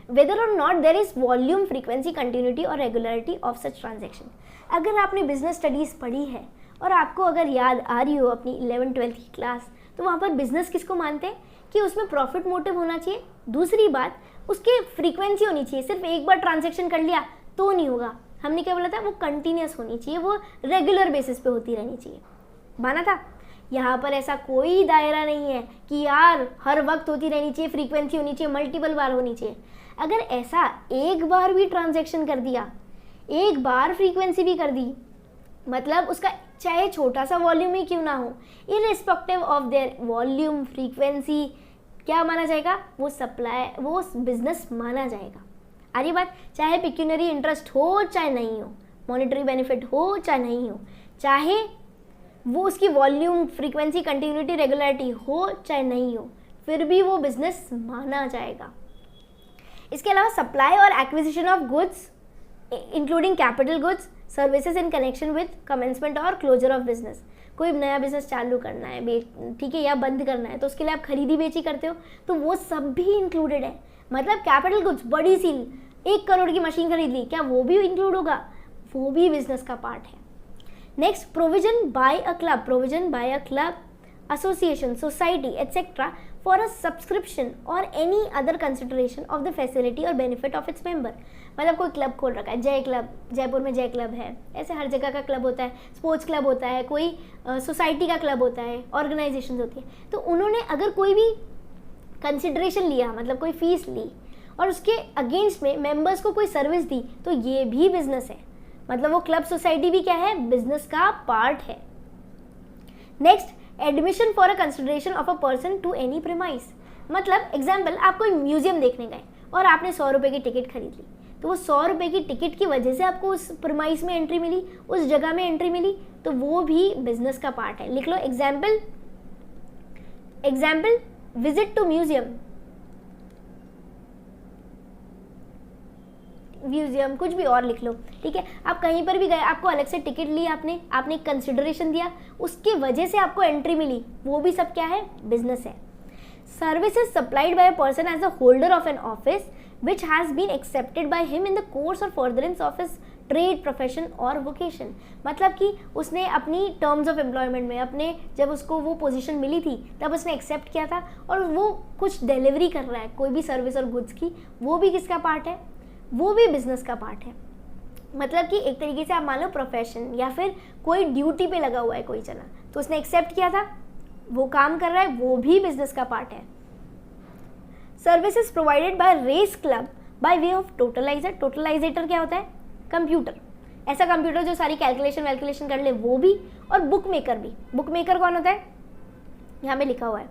वेदर और not there is volume, frequency, continuity और रेगुलरिटी ऑफ सच ट्रांजेक्शन। अगर आपने बिजनेस स्टडीज पढ़ी है और आपको अगर याद आ रही हो अपनी 11th-12th की क्लास, तो वहाँ पर बिजनेस किसको मानते हैं कि उसमें प्रॉफिट मोटिव होना चाहिए, दूसरी बात उसकी फ्रीक्वेंसी होनी चाहिए, सिर्फ एक बार ट्रांजेक्शन कर लिया तो नहीं होगा, हमने क्या बोला था, वो कंटिन्यूस होनी चाहिए, वो रेगुलर बेसिस पे होती रहनी चाहिए, माना था। यहाँ पर ऐसा कोई दायरा नहीं है कि यार हर वक्त होती रहनी चाहिए, फ्रीक्वेंसी होनी चाहिए, मल्टीपल बार होनी चाहिए। अगर ऐसा एक बार भी ट्रांजेक्शन कर दिया, एक बार फ्रीक्वेंसी भी कर दी, मतलब उसका चाहे छोटा सा वॉल्यूम ही क्यों ना हो, irrespective of their volume, frequency, क्या माना जाएगा, वो सप्लाई, वो बिजनेस माना जाएगा। आ रही बात, चाहे पिक्यूनरी इंटरेस्ट हो चाहे नहीं हो, मॉनेटरी बेनिफिट हो चाहे नहीं हो, चाहे वो उसकी वॉल्यूम, फ्रीक्वेंसी, कंटिन्यूटी, रेगुलरिटी हो चाहे नहीं हो, फिर भी वो बिजनेस माना जाएगा। इसके अलावा सप्लाई और acquisition of goods including capital goods, services in connection with commencement और क्लोजर ऑफ बिजनेस। कोई नया बिजनेस चालू करना है, ठीक है, या बंद करना है, तो उसके लिए आप खरीदी बेची करते हो, तो वो सब भी इंक्लूडेड है। मतलब कैपिटल गुड्स, बड़ी सील, 1 करोड़ की मशीन खरीद ली, क्या वो भी इंक्लूड होगा, वो भी बिजनेस का पार्ट है। Next, provision by a club, association, society, etc. for a subscription or any other consideration of the facility or benefit of its member। मतलब कोई क्लब खोल रखा है, जय क्लब, जयपुर में जय क्लब है, ऐसे हर जगह का क्लब होता है, स्पोर्ट्स क्लब होता है, कोई सोसाइटी का क्लब होता है, ऑर्गेनाइजेशन होती है, तो उन्होंने अगर कोई भी कंसिडरेशन लिया, मतलब कोई फीस ली और उसके अगेंस्ट में मेंबर्स को कोई सर्विस दी, तो ये भी बिजनेस है, मतलब वो क्लब, सोसाइटी भी क्या है, बिजनेस का पार्ट है। Next, admission for a consideration of a person to any premise. मतलब एग्जाम्पल, आप कोई म्यूजियम देखने गए और आपने 100 रुपये की टिकट खरीद ली, तो वो 100 रुपये की टिकट की वजह से आपको उस प्रीमाइस में एंट्री मिली, उस जगह में एंट्री मिली, तो वो भी बिजनेस का पार्ट है। लिख लो example, visit to museum, museum, कुछ भी और लिख लो, ठीक है। आप कहीं पर भी गए, आपको अलग से टिकट ली, आपने कंसिडरेशन दिया, उसकी वजह से आपको एंट्री मिली, वो भी सब क्या है, बिजनेस है। Services supplied by a person as a holder of an office which has been accepted by him in the course or furtherance of his trade, profession और वोकेशन। मतलब कि उसने अपनी टर्म्स ऑफ एम्प्लॉयमेंट में, अपने जब उसको वो पोजीशन मिली थी तब उसने एक्सेप्ट किया था, और वो कुछ डिलीवरी कर रहा है कोई भी सर्विस और गुड्स की, वो भी किसका पार्ट है, वो भी बिजनेस का पार्ट है। मतलब कि एक तरीके से आप मान लो प्रोफेशन, या फिर कोई ड्यूटी पे लगा हुआ है कोई जना, तो उसने एक्सेप्ट किया था, वो काम कर रहा है, वो भी बिजनेस का पार्ट है। Services provided by race club by way of totalizer. Totalizator क्या होता है, कंप्यूटर, ऐसा कंप्यूटर जो सारी कैलकुलेशन कर ले, वो भी, और बुक मेकर भी। बुक मेकर कौन होता है, यहाँ पे लिखा हुआ है,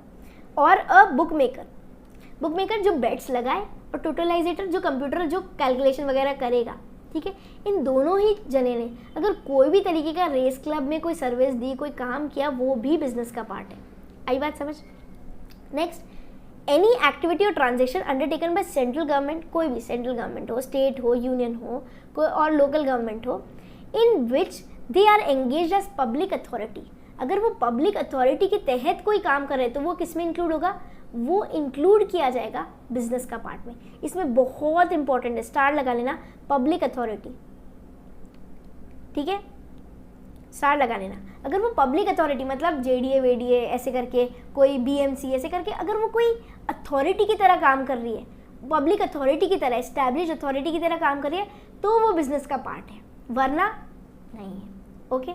और अ बुक मेकर जो बेट्स लगाए, और टोटलाइजेटर जो कंप्यूटर जो कैलकुलेशन वगैरह करेगा, ठीक है। इन दोनों ही जने ने अगर कोई भी तरीके का रेस क्लब में कोई सर्विस दी, कोई काम किया, वो भी बिजनेस का पार्ट है। आई बात समझ। नेक्स्ट, एनी एक्टिविटी और transaction undertaken by central government, कोई भी सेंट्रल गवर्नमेंट हो, स्टेट हो, यूनियन हो, कोई और लोकल गवर्नमेंट हो, in which they are engaged as public authority. अगर वो पब्लिक अथॉरिटी के तहत कोई काम कर रहे हैं तो वो किस में इंक्लूड होगा, वो इंक्लूड किया जाएगा बिजनेस का पार्ट में। इसमें बहुत इंपॉर्टेंट है, स्टार लगा लेना, पब्लिक अथॉरिटी, ठीक है, स्टार लगा लेना। अगर वो पब्लिक अथॉरिटी मतलब जेडीए वेडीए ऐसे करके, कोई बीएमसी ऐसे करके, अगर वो कोई अथॉरिटी की तरह काम कर रही है, पब्लिक अथॉरिटी की तरह, एस्टैब्लिश अथॉरिटी की तरह काम कर रही है, तो वो बिजनेस का पार्ट है, वरना नहीं है। ओके,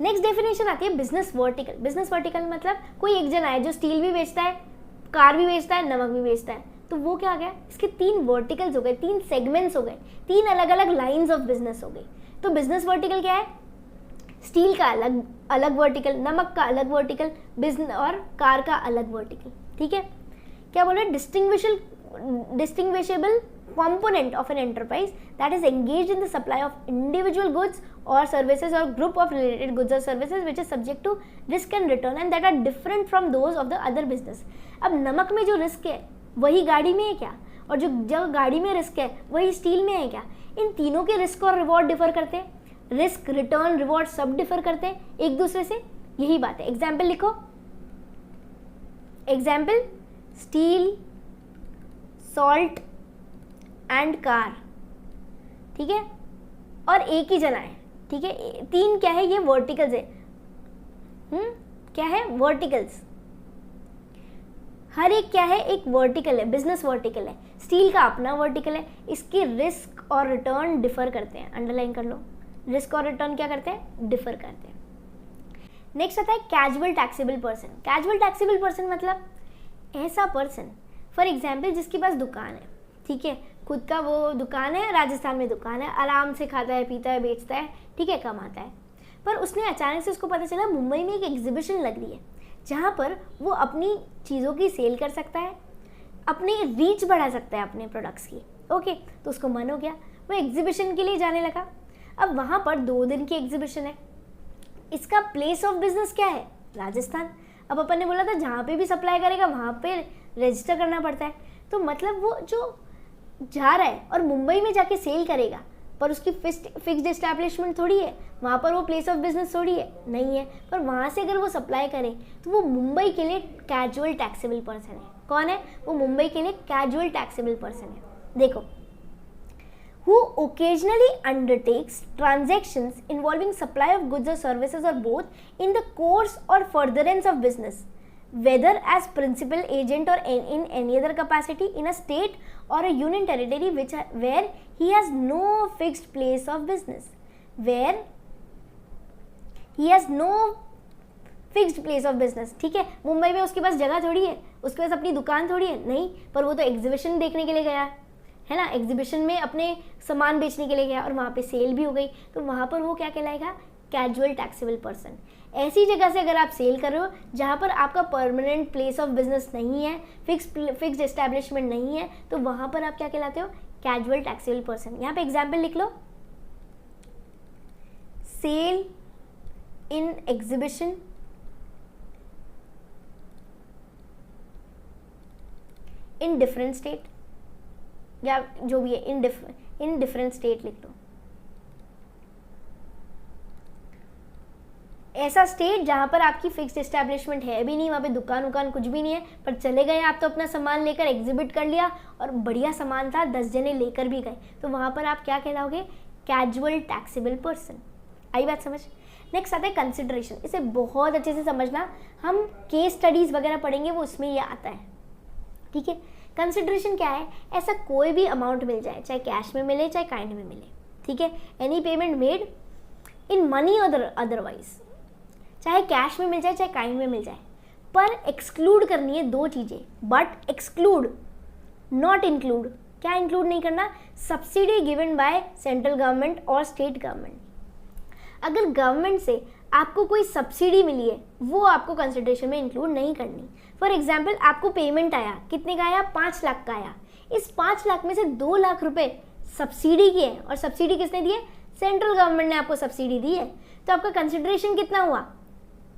नेक्स्ट डेफिनेशन आती है बिजनेस वर्टिकल। बिजनेस वर्टिकल मतलब कोई एक जन है जो स्टील भी बेचता है, कार भी बेचता है, नमक भी बेचता है, तो वो क्या आ गया, इसके 3 वर्टिकल्स हो गए, 3 सेगमेंट्स हो गए, 3 अलग अलग लाइन्स ऑफ बिजनेस हो गई। तो बिजनेस वर्टिकल क्या है, स्टील का अलग वर्टिकल, नमक का अलग वर्टिकल, बिजनेस और कार का अलग वर्टिकल, ठीक है। क्या बोल रहे हैं, distinguishable component of an enterprise that is engaged in the supply of individual goods or services or group of related goods or services which is subject to risk and return and that are different from those of the other business। अब नमक में जो risk है वही गाड़ी में है क्या, और जो गाड़ी में रिस्क है वही स्टील में है क्या? इन तीनों के रिस्क और रिवॉर्ड डिफर करते हैं, रिस्क रिटर्न रिवॉर्ड सब डिफर करते हैं एक दूसरे से, यही बात है। एग्जाम्पल लिखो, example steel, salt and car, ठीक है, और एक ही जना है, ठीक है। 3 क्या है, ये वर्टिकल्स है, क्या है, वर्टिकल्स, हर एक क्या है, एक वर्टिकल है, बिजनेस वर्टिकल है। स्टील का अपना वर्टिकल है, इसके रिस्क और रिटर्न डिफर करते हैं, अंडरलाइन कर लो, रिस्क और रिटर्न क्या करते हैं, डिफर करते हैं। नेक्स्ट आता है casual taxable person. Casual taxable person मतलब ऐसा पर्सन, फॉर एग्जाम्पल जिसके पास दुकान है, ठीक है, खुद का वो दुकान है, राजस्थान में दुकान है, आराम से खाता है, पीता है, बेचता है, ठीक है, कमाता है, पर उसने अचानक से उसको पता चला मुंबई में एक एग्जीबिशन लग रही है जहाँ पर वो अपनी चीज़ों की सेल कर सकता है, अपनी रीच बढ़ा सकता है अपने प्रोडक्ट्स की। ओके, तो उसको मन हो गया, वो एग्जीबिशन के लिए जाने लगा। अब वहाँ पर 2 दिन की एग्जीबिशन है, इसका प्लेस ऑफ बिजनेस क्या है, राजस्थान। अब अपन ने बोला था जहाँ पे भी सप्लाई करेगा वहाँ पे रजिस्टर करना पड़ता है, तो मतलब वो जो जा रहा है और मुंबई में जाके सेल करेगा, पर उसकी फिक्स्ड एस्टैब्लिशमेंट थोड़ी है, वहाँ पर वो प्लेस ऑफ बिजनेस थोड़ी है, नहीं है, पर वहाँ से अगर वो सप्लाई करे तो वो मुंबई के लिए कैजुअल टैक्सेबल पर्सन है। कौन है वो, मुंबई के लिए कैजुअल टैक्सेबल पर्सन है। देखो, who occasionally undertakes transactions involving supply of goods or services or both in the course or furtherance of business, whether as principal agent or in any other capacity in a state or a union territory where he has no fixed place of business, where he has no fixed place of business, ठीक है। मुंबई में उसके पास जगह थोड़ी है, उसके पास अपनी दुकान थोड़ी है, नहीं, पर वो तो एग्जीबिशन देखने के लिए गया है ना, एग्जीबिशन में अपने सामान बेचने के लिए गया और वहाँ पे सेल भी हो गई, तो वहाँ पर वो क्या कहलाएगा, कैजुअल टैक्सेबल पर्सन। ऐसी जगह से अगर आप सेल कर रहे हो जहाँ पर आपका परमानेंट प्लेस ऑफ बिजनेस नहीं है, फिक्स्ड एस्टैब्लिशमेंट नहीं है, तो वहाँ पर आप क्या कहलाते हो, कैजुअल टैक्सेबल पर्सन। यहाँ पे एग्जाम्पल लिख लो, sale in exhibition, in different state, या जो भी है इन डिफरेंट स्टेट लिख लो। ऐसा स्टेट जहाँ पर आपकी फिक्स्ड एस्टेब्लिशमेंट है भी नहीं, वहाँ पे दुकान उकान कुछ भी नहीं है, पर चले गए आप तो अपना सामान लेकर एग्जिबिट कर लिया और बढ़िया सामान था, 10 जने लेकर भी गए, तो वहाँ पर आप क्या कहलाओगे? Casual taxable person. आई बात समझ? नेक्स्ट आता है कंसिडरेशन। इसे बहुत अच्छे से समझना, हम केस स्टडीज़ वगैरह पढ़ेंगे वो उसमें ये आता है, ठीक है। कंसिडरेशन क्या है? ऐसा कोई भी अमाउंट मिल जाए, चाहे कैश में मिले चाहे काइंड में मिले, ठीक है। Any payment made in money और अदरवाइज, चाहे कैश में मिल जाए चाहे काइंड में मिल जाए, पर एक्सक्लूड करनी है 2 चीज़ें, बट एक्सक्लूड नॉट इंक्लूड। क्या इंक्लूड नहीं करना? Subsidy given by central government और स्टेट गवर्नमेंट। अगर गवर्नमेंट से आपको कोई सब्सिडी मिली है वो आपको कंसिडरेशन में इंक्लूड नहीं करनी। फॉर एग्जाम्पल आपको पेमेंट आया, कितने का आया? 5 लाख का आया। इस 5 लाख में से 2 लाख रुपए सब्सिडी की है, और सब्सिडी किसने दी है? सेंट्रल गवर्नमेंट ने आपको सब्सिडी दी है, तो आपका कंसिडरेशन कितना हुआ?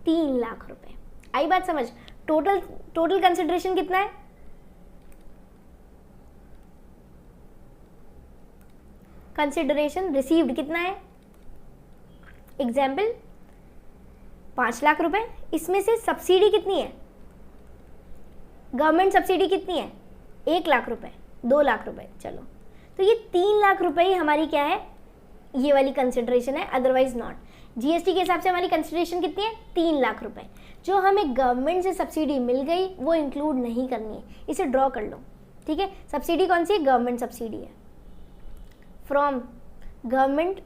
3 लाख रुपए। आई बात समझ? टोटल कंसिडरेशन कितना है? कंसिडरेशन रिसीव्ड कितना है? एग्जाम्पल 5 लाख रुपए, इसमें से सब्सिडी कितनी है? गवर्नमेंट सब्सिडी कितनी है? 1 लाख रुपए, 2 लाख रुपए, चलो तो ये 3 लाख रुपए ही हमारी क्या है? ये वाली कंसिडरेशन है, अदरवाइज नॉट। जीएसटी के हिसाब से हमारी कंसिडरेशन कितनी है? 3 लाख रुपए। जो हमें गवर्नमेंट से सब्सिडी मिल गई वो इंक्लूड नहीं करनी है, इसे ड्रॉ कर लो, ठीक है। सब्सिडी कौन सी है? गवर्नमेंट सब्सिडी है, फ्रॉम गवर्नमेंट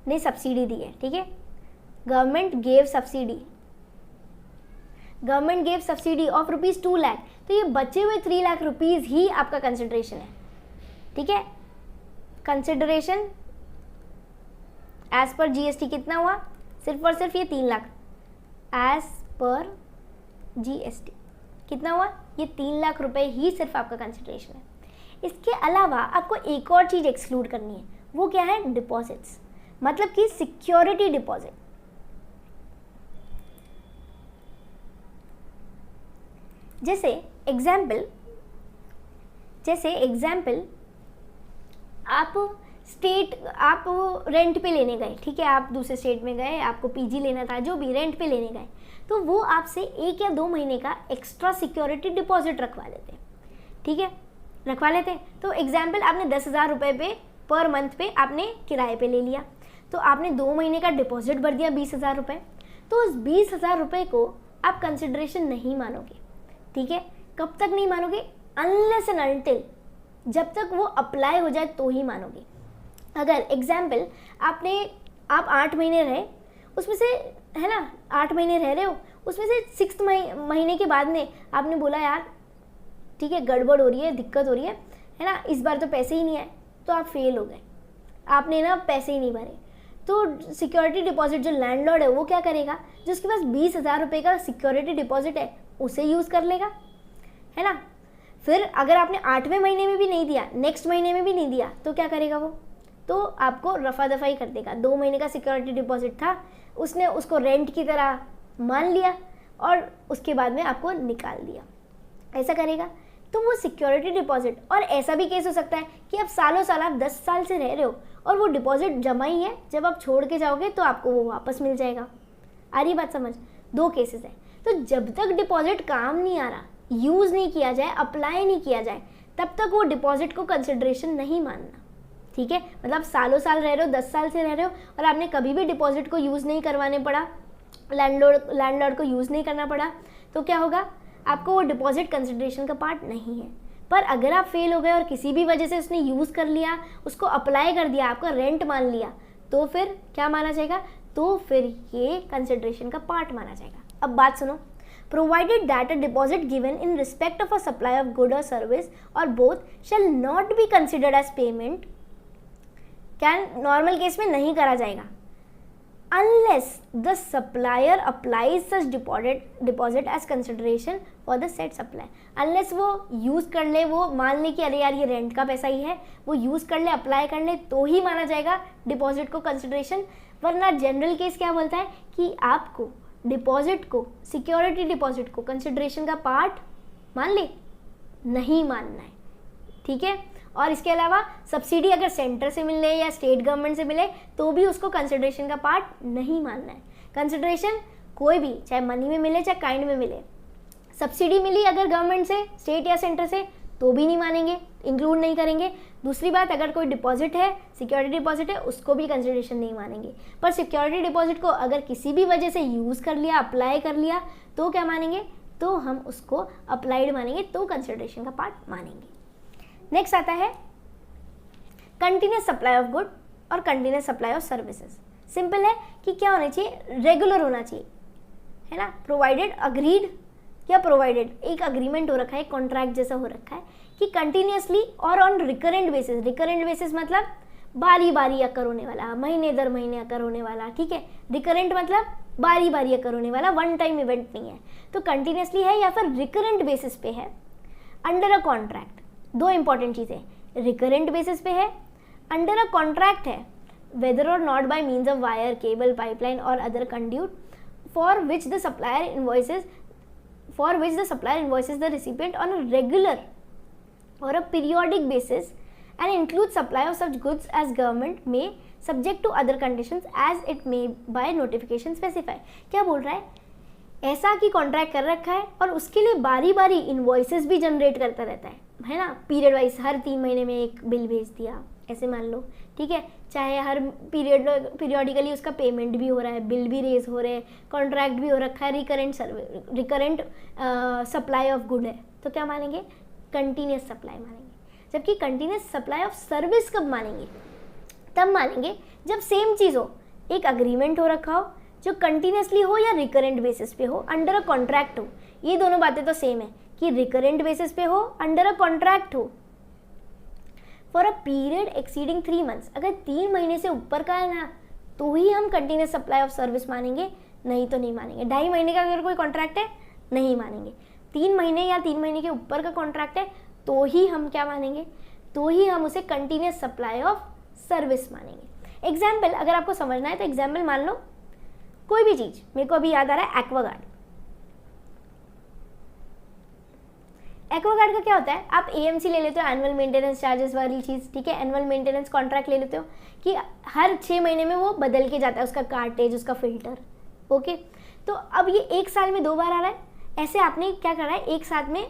ने सब्सिडी दी है, ठीक है। Government gave subsidy, government gave subsidy of ₹2 lakh, तो ये बचे हुए 3 लाख रुपीज़ ही आपका कंसिडरेशन है, ठीक है। कंसिडरेशन एज पर जीएसटी कितना हुआ? सिर्फ और सिर्फ ये 3 लाख एज पर जीएसटी कितना हुआ? ये 3 लाख रुपए ही सिर्फ आपका कंसिडरेशन है। इसके अलावा आपको एक और चीज़ एक्सक्लूड करनी है, वो क्या है? डिपॉजिट्स, मतलब कि सिक्योरिटी डिपॉजिट। जैसे एग्जाम्पल आप रेंट पे लेने गए, ठीक है। आप दूसरे स्टेट में गए, आपको पीजी लेना था, जो भी रेंट पे लेने गए, तो वो आपसे 1 या 2 महीने का एक्स्ट्रा सिक्योरिटी डिपॉजिट रखवा लेते, ठीक है, रखवा लेते। तो एग्जाम्पल आपने 10,000 रुपये पे पर मंथ पे आपने किराए पे ले लिया, तो आपने 2 महीने का डिपॉजिट भर दिया 20,000 रुपये, तो उस 20,000 रुपये को आप कंसिडरेशन नहीं मानोगे, ठीक है। कब तक नहीं मानोगे? अनलेस एंड अनटिल, जब तक वो अप्लाई हो जाए तो ही मानोगे। अगर एग्जाम्पल आप 8 महीने रहे, उसमें से, है ना, 8 महीने रह रहे हो, उसमें से 6th महीने के बाद में आपने बोला यार ठीक है गड़बड़ हो रही है, दिक्कत हो रही है ना, इस बार तो पैसे ही नहीं आए, तो आप फेल हो गए, आपने ना पैसे ही नहीं भरे। तो सिक्योरिटी डिपॉजिट जो लैंडलॉर्ड है वो क्या करेगा? जिसके पास 20,000 रुपये का सिक्योरिटी डिपॉजिट है उसे यूज़ कर लेगा, है ना। फिर अगर आपने 8वें महीने में भी नहीं दिया, नेक्स्ट महीने में भी नहीं दिया, तो क्या करेगा वो? तो आपको रफा दफाई कर देगा। 2 महीने का सिक्योरिटी डिपॉजिट था, उसने उसको रेंट की तरह मान लिया और उसके बाद में आपको निकाल दिया, ऐसा करेगा। तो वो सिक्योरिटी डिपॉजिट, और ऐसा भी केस हो सकता है कि आप सालों साल, आप 10 साल से रह रहे हो और वो डिपॉजिट जमा ही है, जब आप छोड़ के जाओगे तो आपको वो वापस मिल जाएगा। आ रही बात समझ? 2 केसेस है। तो जब तक डिपॉजिट काम नहीं आ रहा, यूज़ नहीं किया जाए, अप्लाई नहीं किया जाए, तब तक वो डिपॉजिट को कंसिडरेशन नहीं मानना, ठीक है। मतलब सालों साल रह रहे हो, 10 साल से रह रहे हो और आपने कभी भी डिपॉजिट को यूज़ नहीं करवाने पड़ा, लैंडलॉर्ड को यूज़ नहीं करना पड़ा, तो क्या होगा? आपको वो डिपॉजिट कंसिडरेशन का पार्ट नहीं है। पर अगर आप फेल हो गए और किसी भी वजह से उसने यूज़ कर लिया, उसको अप्लाई कर दिया, आपका रेंट मान लिया, तो फिर क्या माना जाएगा? तो फिर ये कंसिडरेशन का पार्ट माना जाएगा। अब बात सुनो, provided that a deposit given in respect of a supply of good or service or both shall not be considered as payment, क्या नॉर्मल केस में नहीं करा जाएगा, unless the supplier applies such deposit as consideration for the said supply। unless वो use कर ले, वो मान ले कि अरे यार ये रेंट का पैसा ही है, वो यूज़ कर ले, अप्लाई कर ले, तो ही माना जाएगा डिपॉजिट को कंसिडरेशन। वरना जनरल केस क्या बोलता है कि आपको डिपॉजिट को, सिक्योरिटी डिपॉजिट को कंसिडरेशन का पार्ट मान ले, नहीं मानना है, ठीक है। और इसके अलावा सब्सिडी अगर सेंटर से मिले या स्टेट गवर्नमेंट से मिले तो भी उसको कंसिडरेशन का पार्ट नहीं मानना है। कंसिडरेशन कोई भी, चाहे मनी में मिले चाहे काइंड में मिले, सब्सिडी मिली अगर गवर्नमेंट से, स्टेट या सेंटर से, तो भी नहीं मानेंगे, इंक्लूड नहीं करेंगे। दूसरी बात, अगर कोई डिपॉजिट है, सिक्योरिटी डिपॉजिट है, उसको भी कंसिडरेशन नहीं मानेंगे। पर सिक्योरिटी डिपॉजिट को अगर किसी भी वजह से यूज़ कर लिया, अप्लाई कर लिया, तो क्या मानेंगे, तो हम उसको अप्लाइड मानेंगे, तो कंसिडरेशन का पार्ट मानेंगे। नेक्स्ट आता है कंटिन्यूस सप्लाई ऑफ गुड और continuous supply of services. Simple है कि क्या होना चाहिए, रेगुलर होना चाहिए, है ना, प्रोवाइडेड, अग्रीड या प्रोवाइडेड, एक अग्रीमेंट हो रखा है, कॉन्ट्रैक्ट जैसा हो रखा है कि कंटिन्यूसली और on recurrent basis. Recurrent basis मतलब बारी बारी अकर होने वाला, महीने दर महीने अकर होने वाला, ठीक है। रिकरेंट मतलब बारी बारी अकर होने वाला, वन टाइम इवेंट नहीं है। तो कंटिन्यूसली है या फिर रिकरेंट बेसिस पे है, अंडर अ कॉन्ट्रैक्ट। दो इंपॉर्टेंट चीज़ें, रिकरेंट बेसिस पे है, अंडर अ कॉन्ट्रैक्ट है, वेदर और not by means of wire, cable, pipeline or other conduit, for which the supplier invoices the recipient on a regular or a periodic basis and includes supply of such goods as government may subject to other conditions as it may by notification specify। क्या बोल रहा है, ऐसा कि contract कर रखा है और उसके लिए बारी बारी इन्वॉइसेस भी जनरेट करता रहता है ना, पीरियड वाइज, हर 3 महीने में एक बिल भेज दिया, ऐसे मान लो, ठीक है। चाहे हर पीरियडिकली उसका पेमेंट भी हो रहा है, बिल भी रेज हो रहे हैं, कॉन्ट्रैक्ट भी हो रखा है, रिकरेंट सप्लाई ऑफ गुड है, तो क्या मानेंगे, कंटिन्यूस सप्लाई मानेंगे। जबकि कंटिन्यूस सप्लाई ऑफ सर्विस कब मानेंगे, तब मानेंगे जब सेम चीज़ हो, एक अग्रीमेंट हो रखा हो जो कंटिन्यूसली हो या रिकरेंट बेसिस पे हो, अंडर अ कॉन्ट्रैक्ट हो। ये दोनों बातें तो सेम है कि रिकरेंट बेसिस पे हो, अंडर अ कॉन्ट्रैक्ट हो, for a period exceeding 3 months। अगर 3 महीने से ऊपर का है ना, तो ही हम कंटिन्यूस सप्लाई ऑफ सर्विस मानेंगे, नहीं तो नहीं मानेंगे। 2.5 महीने का अगर कोई कॉन्ट्रैक्ट है, नहीं मानेंगे। 3 महीने या 3 महीने के ऊपर का कॉन्ट्रैक्ट है, तो ही हम क्या मानेंगे, तो ही हम उसे कंटिन्यूस सप्लाई ऑफ सर्विस मानेंगे। एग्जाम्पल अगर आपको समझना है तो एग्जाम्पल मान लो, कोई भी चीज़, मेरे को अभी याद आ रहा है एक्वागार्ड। एक्वागार्ड का क्या होता है, आप एएमसी ले लेते हो, एनुअल मेंटेनेंस चार्जेस वाली चीज़, ठीक है। एनुअल मेंटेनेंस कॉन्ट्रैक्ट ले लेते हो कि हर 6 महीने में वो बदल के जाता है, उसका कार्टेज, उसका फिल्टर, ओके। तो अब ये 1 साल में 2 बार आ रहा है, ऐसे आपने क्या करा है, एक साथ में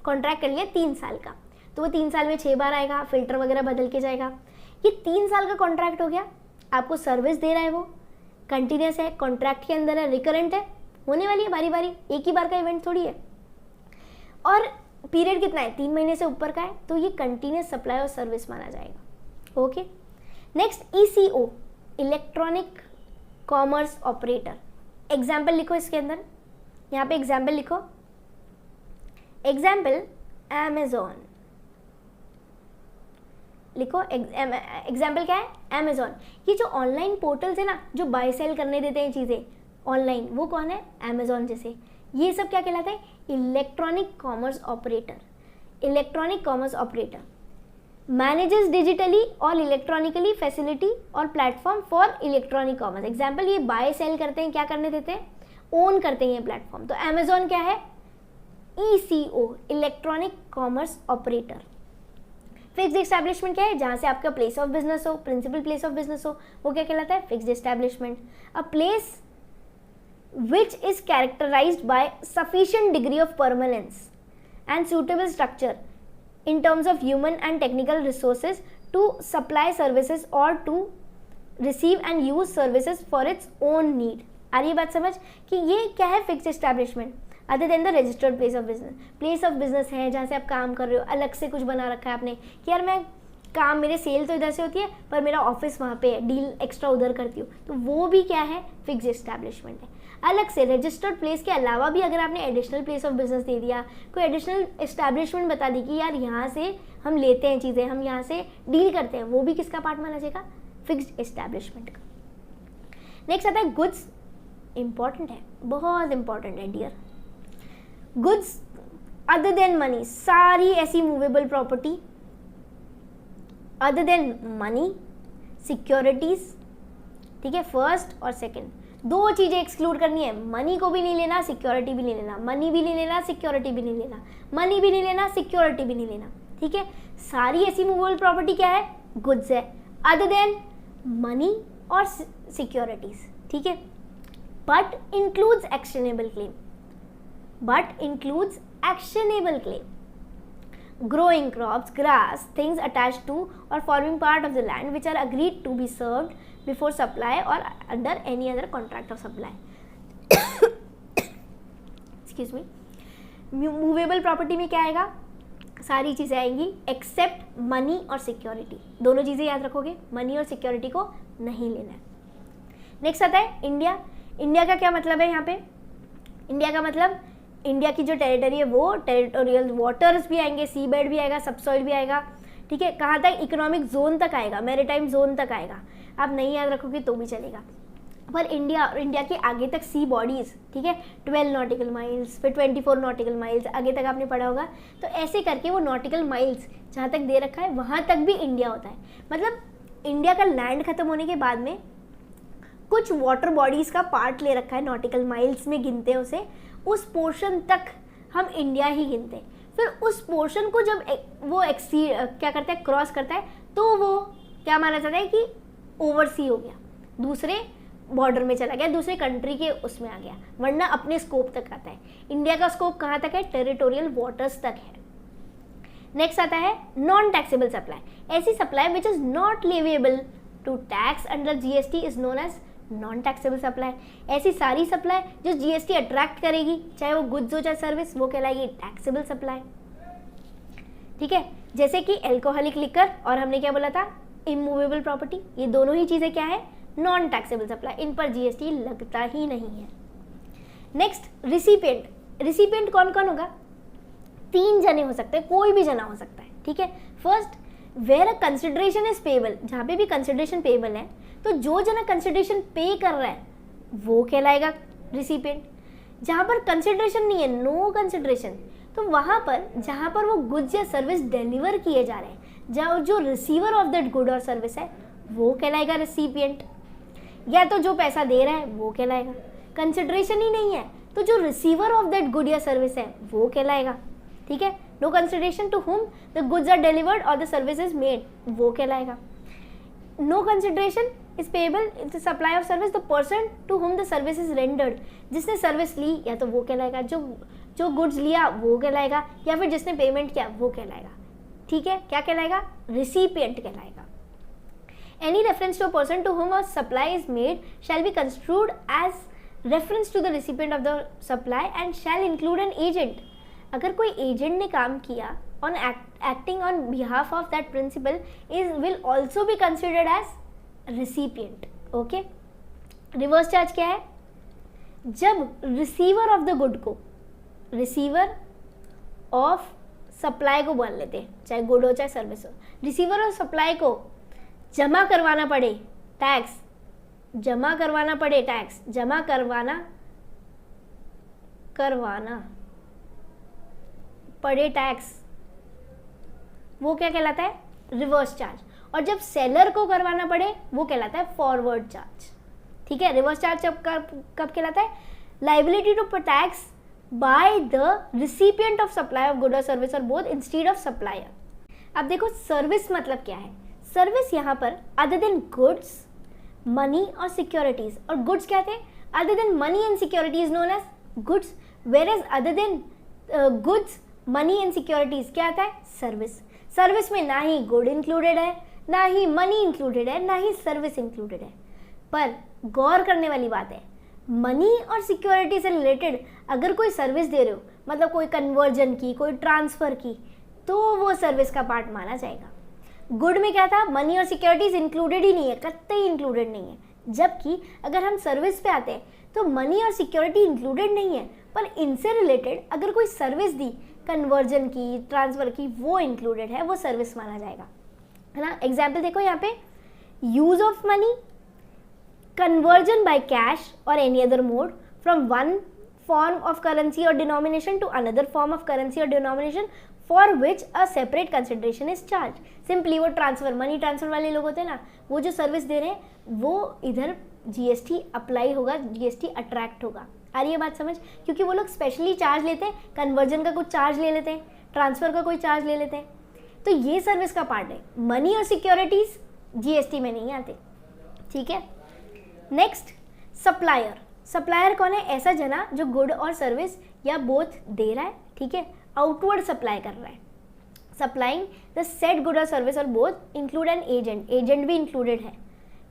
कॉन्ट्रैक्ट कर लिया 3 साल का, तो वो 3 साल में 6 बार आएगा, फिल्टर वगैरह बदल के जाएगा। ये 3 साल का कॉन्ट्रैक्ट हो गया, आपको सर्विस दे रहा है, वो कंटिन्यूस है, कॉन्ट्रैक्ट के अंदर है, रिकरेंट है, होने वाली है बारी बारी, एक ही बार का इवेंट थोड़ी है, और पीरियड कितना है, 3 महीने से ऊपर का है, तो ये कंटिन्यूस सप्लाई और सर्विस माना जाएगा, okay. Next eco, electronic commerce operator. Example लिखो इसके अंदर, यहाँ पे एग्जाम्पल लिखो, एग्जाम्पल अमेजोन लिखो। एग्जाम्पल क्या है, अमेजोन। ये जो ऑनलाइन पोर्टल्स है ना, जो बाय सेल करने देते हैं चीज़ें ऑनलाइन, वो कौन है, अमेजोन जैसे। ये सब क्या कहलाता है, electronic commerce operator. Electronic commerce operator manages digitally और इलेक्ट्रॉनिकली फैसिलिटी और platform for electronic commerce. Example, ये बाय सेल करते हैं, क्या करने देते हैं, ओन करते हैं ये प्लेटफॉर्म। तो अमेजोन क्या है, ECO, electronic commerce operator. Fixed establishment क्या है, जहाँ से आपका प्लेस ऑफ बिजनेस हो, प्रिंसिपल प्लेस ऑफ बिजनेस हो, वो क्या कहलाता है, fixed establishment. A place which is characterized by sufficient degree of permanence and suitable structure in terms of human and technical resources to supply services or to receive and use services for its own need। आ रही है बात समझ कि ये क्या है, fixed establishment other than the registered place of business. Place of business है जहाँ से आप काम कर रहे हो, अलग से कुछ बना रखा है आपने कि यार मैं काम, मेरे सेल तो इधर से होती है पर मेरा ऑफिस वहाँ पे है, डील एक्स्ट्रा उधर करती हूँ, तो वो भी क्या है, फिक्स्ड एस्टैब्लिशमेंट है। अलग से रजिस्टर्ड प्लेस के अलावा भी अगर आपने एडिशनल प्लेस ऑफ बिजनेस दे दिया, कोई एडिशनल एस्टैब्लिशमेंट बता दी कि यार यहाँ से हम लेते हैं चीज़ें, हम यहाँ से डील करते हैं, वो भी किसका पार्ट माना जाएगा, फिक्स्ड एस्टैब्लिशमेंट का। नेक्स्ट आता है गुड्स। इंपॉर्टेंट है, बहुत इंपॉर्टेंट है dear. Goods other than money, सारी ऐसी movable property other than money, securities, ठीक है, फर्स्ट और सेकंड, 2 चीज़ें एक्सक्लूड करनी है, मनी को भी नहीं लेना, सिक्योरिटी भी नहीं लेना, मनी भी नहीं लेना, सिक्योरिटी भी नहीं लेना, मनी भी नहीं लेना, सिक्योरिटी भी नहीं लेना, ठीक है, सारी ऐसी मूवेबल प्रॉपर्टी क्या है, गुड्स है, अदर देन मनी और सिक्योरिटीज, ठीक है, but includes actionable claim, but includes actionable claim, growing crops, grass, things attached to or forming part of the land which are agreed to be served before supply or under any other contract of supply. Excuse me. Movable property में क्या आएगा, सारी चीज़ें आएंगी accept money और security, दोनों चीज़ें याद रखोगे, मनी और सिक्योरिटी को नहीं लेना है। नेक्स्ट आता है इंडिया। इंडिया का क्या मतलब है यहाँ पे, इंडिया का मतलब इंडिया की जो टेरिटरी है वो टेरिटोरियल वाटर्स भी आएंगे, सी बेड भी आएगा, सबसॉइल भी आएगा, ठीक है, कहाँ तक, इकोनॉमिक जोन तक आएगा, मैरीटाइम जोन तक आएगा, आप नहीं याद रखोगे तो भी चलेगा, पर इंडिया और इंडिया के आगे तक सी बॉडीज़, ठीक है, 12 नॉटिकल माइल्स, फिर 24 नॉटिकल माइल्स, आगे तक आपने पढ़ा होगा, तो ऐसे करके वो नॉटिकल माइल्स जहाँ तक दे रखा है वहाँ तक भी इंडिया होता है। मतलब इंडिया का लैंड खत्म होने के बाद में कुछ वाटर बॉडीज़ का पार्ट ले रखा है, नॉटिकल माइल्स में गिनते हैं उसे, उस पोर्शन तक हम इंडिया ही गिनते हैं। फिर उस पोर्शन को जब वो क्या करता है, क्रॉस करता है, तो वो क्या माना जाता है कि ओवरसी हो गया, दूसरे बॉर्डर में चला गया, दूसरे कंट्री के उसमें आ गया, वरना अपने स्कोप तक आता है। इंडिया का स्कोप कहाँ तक है, टेरिटोरियल वाटर्स तक है। नेक्स्ट आता है नॉन टैक्सेबल सप्लाई, ऐसी supply which is not leviable to tax under GST is known as non taxable supply. ऐसी सारी सप्लाई जो जीएसटी अट्रैक्ट करेगी, चाहे वो गुड्स हो चाहे सर्विस, वो कहलाएगी टैक्सेबल सप्लाई, ठीक है। जैसे कि एल्कोहलिक लिकर और हमने क्या बोला था, इमूवेबल प्रॉपर्टी, ये दोनों ही चीज़ें क्या है, नॉन टैक्सेबल सप्लाई, इन पर जीएसटी लगता ही नहीं है। Next recipient. रिसिपिएंट कौन कौन होगा, 3 जने हो सकते हैं, कोई भी जना हो सकता है, ठीक है। First, where a consideration is payable, जहाँ पे भी कंसिडरेशन पेएबल है तो जो जना कंसिडरेशन पे कर रहा है वो कहलाएगा रिसिपिएंट। जहाँ पर कंसिडरेशन नहीं है, नो कंसिडरेशन, तो वहाँ पर जहाँ पर वो गुड्स या सर्विस डिलीवर किए जा रहे हैं, जहाँ जो रिसीवर ऑफ दैट गुड और सर्विस है वो कहलाएगा रिसिपिएंट। या तो जो पैसा दे रहा है वो कहलाएगा, कंसिडरेशन ही नहीं है तो जो रिसीवर ऑफ दैट गुड या सर्विस है वो कहलाएगा, ठीक है। No consideration to whom the goods are delivered और द सर्विस इज मेड, वो कहलाएगा। No consideration is payable in the supply of service the person to whom the service is rendered, जिसने सर्विस ली या तो वो कहलाएगा, जो गुड्स लिया वो कहलाएगा, या फिर जिसने पेमेंट किया वो कहलाएगा, ठीक है। क्या कहलाएगा, रिसिपिएंट कहलाएगा। Any reference to a person to whom a supply is made shall be construed as reference to the recipient of the supply and shall include an agent. अगर कोई एजेंट ने काम किया on acting on behalf of that principal will also be considered as recipient. Okay? Reverse charge क्या है, जब receiver of the good को, receiver of supply को बोल लेते हैं, चाहे गुड हो चाहे सर्विस हो, रिसीवर ऑफ सप्लाई को जमा करवाना पड़े टैक्स, जमा करवाना पड़े टैक्स, जमा करवाना पड़े टैक्स, वो क्या कहलाता है, रिवर्स चार्ज। और जब सेलर को करवाना पड़े वो कहलाता है फॉरवर्ड चार्ज, ठीक है। रिवर्स चार्ज कब कहलाता है, liability to tax by the recipient of supply of good और सर्विस और बोथ इंस्टेड ऑफ सप्लायर। अब देखो सर्विस मतलब क्या है, सर्विस यहाँ पर अदर देन गुड्स, मनी और सिक्योरिटीज, और गुड्स क्या थे, other than money and securities known as goods, whereas other than goods, money and securities क्या आता है, सर्विस। सर्विस में ना ही गुड इंक्लूडेड है, ना ही मनी इंक्लूडेड है, ना ही सर्विस इंक्लूडेड है। पर गौर करने वाली बात है, मनी और सिक्योरिटी से रिलेटेड अगर कोई सर्विस दे रहे हो, मतलब कोई कन्वर्जन की, कोई ट्रांसफर की, तो वो सर्विस का पार्ट माना जाएगा। गुड में क्या था, मनी और सिक्योरिटीज इंक्लूडेड ही नहीं है, कतई इंक्लूडेड नहीं है। जबकि अगर हम सर्विस पे आते हैं तो मनी और सिक्योरिटी इंक्लूडेड नहीं है, पर इनसे रिलेटेड अगर कोई सर्विस दी, कन्वर्जन की, ट्रांसफर की, वो इंक्लूडेड है, वो सर्विस माना जाएगा, है ना। एग्जाम्पल देखो यहाँ पे, use of money, conversion by cash or any other mode from one form of currency or denomination to another form of currency or denomination for which a separate consideration is charge. Simply वो transfer, money transfer वाले लोग होते हैं ना, वो जो service दे रहे हैं वो इधर जीएसटी अप्लाई होगा, जीएसटी अट्रैक्ट होगा। आ रही है बात समझ, क्योंकि वो लोग स्पेशली चार्ज लेते हैं, कन्वर्जन का कुछ चार्ज ले लेते हैं, ट्रांसफर का कोई चार्ज ले लेते हैं। तो ये सर्विस का पार्ट है। मनी और सिक्योरिटीज जीएसटी में नहीं आते, ठीक है। Next, supplier. सप्लायर कौन है? ऐसा जना जो गुड और सर्विस या बोथ दे रहा है, ठीक है, आउटवर्ड सप्लाई कर रहा है। सप्लाइंग द सेट गुड और सर्विस और both include an agent, agent भी इंक्लूडेड है,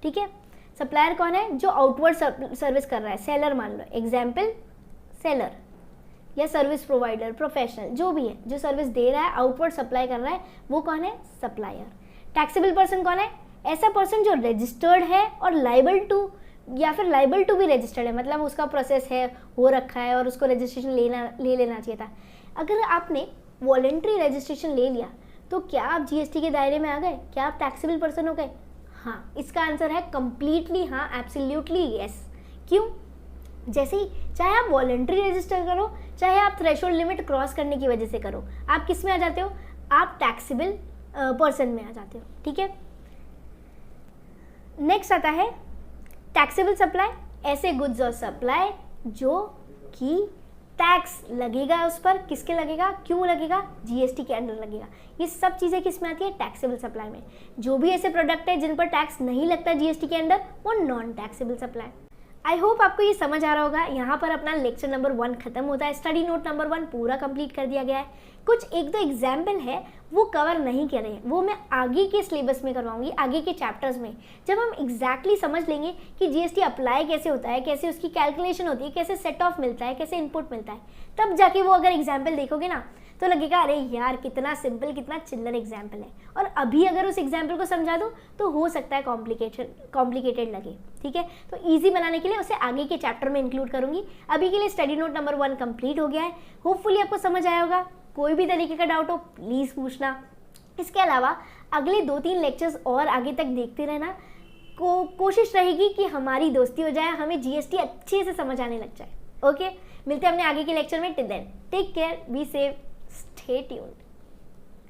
ठीक है। सप्लायर कौन है? जो आउटवर्ड सर्विस कर रहा है, सेलर मान लो, एग्जाम्पल सेलर, या सर्विस प्रोवाइडर, प्रोफेशनल, जो भी है, जो सर्विस दे रहा है, आउटवर्ड सप्लाई कर रहा है, वो कौन है? सप्लायर। टैक्सेबल पर्सन कौन है? ऐसा पर्सन जो रजिस्टर्ड है और लाइबल टू, या फिर लाइबल टू भी रजिस्टर्ड है, मतलब उसका प्रोसेस है, हो रखा है और उसको रजिस्ट्रेशन ले लेना चाहिए था। अगर आपने वॉलेंट्री रजिस्ट्रेशन ले लिया तो क्या आप जीएसटी के दायरे में आ गए? क्या आप टैक्सेबल पर्सन हो गए? हाँ, इसका आंसर है कंप्लीटली हाँ, एब्सोल्युटली यस। क्यों? जैसे ही चाहे आप वॉलेंट्री रजिस्टर करो, चाहे आप थ्रेशोल्ड लिमिट क्रॉस करने की वजह से करो, आप किस में आ जाते हो? आप टैक्सेबल पर्सन में आ जाते हो, ठीक है। नेक्स्ट आता है टैक्सेबल सप्लाई। ऐसे गुड्स और सप्लाई जो कि टैक्स लगेगा उस पर, किसके लगेगा, क्यों लगेगा? जीएसटी के अंडर लगेगा। ये सब चीज़ें किस में आती है? टैक्सेबल सप्लाई में। जो भी ऐसे प्रोडक्ट है जिन पर टैक्स नहीं लगता जीएसटी के अंडर, वो non taxable supply. I hope आपको ये समझ आ रहा होगा। यहाँ पर अपना लेक्चर नंबर 1 खत्म होता है। स्टडी नोट नंबर 1 पूरा कंप्लीट कर दिया गया है। कुछ एक दो एग्जाम्पल है वो कवर नहीं करे हैं, वो मैं आगे के सिलेबस में करवाऊंगी, आगे के चैप्टर्स में, जब हम एग्जैक्टली समझ लेंगे कि जीएसटी अप्लाई कैसे होता है, कैसे उसकी कैलकुलेशन होती है, कैसे सेट ऑफ मिलता है, कैसे इनपुट मिलता है, तब जाके वो अगर एग्जाम्पल देखोगे ना तो लगेगा अरे यार कितना सिंपल, कितना चिल्लर एग्जाम्पल है। और अभी अगर उस एग्जाम्पल को समझा दूँ तो हो सकता है कॉम्प्लिकेटेड लगे, ठीक है। तो ईजी बनाने के लिए उसे आगे के चैप्टर में इंक्लूड करूंगी। अभी के लिए स्टडी नोट नंबर 1 कंप्लीट हो गया है। होपफुली आपको समझ आया होगा। कोई भी तरीके का डाउट हो प्लीज़ पूछना। इसके अलावा अगले 2-3 लेक्चर्स और आगे तक देखते रहना। कोशिश रहेगी कि हमारी दोस्ती हो जाए, हमें जीएसटी अच्छे से समझ आने लग जाए। ओके, मिलते हैं अपने आगे के लेक्चर में। Till then take care, be safe, stay tuned.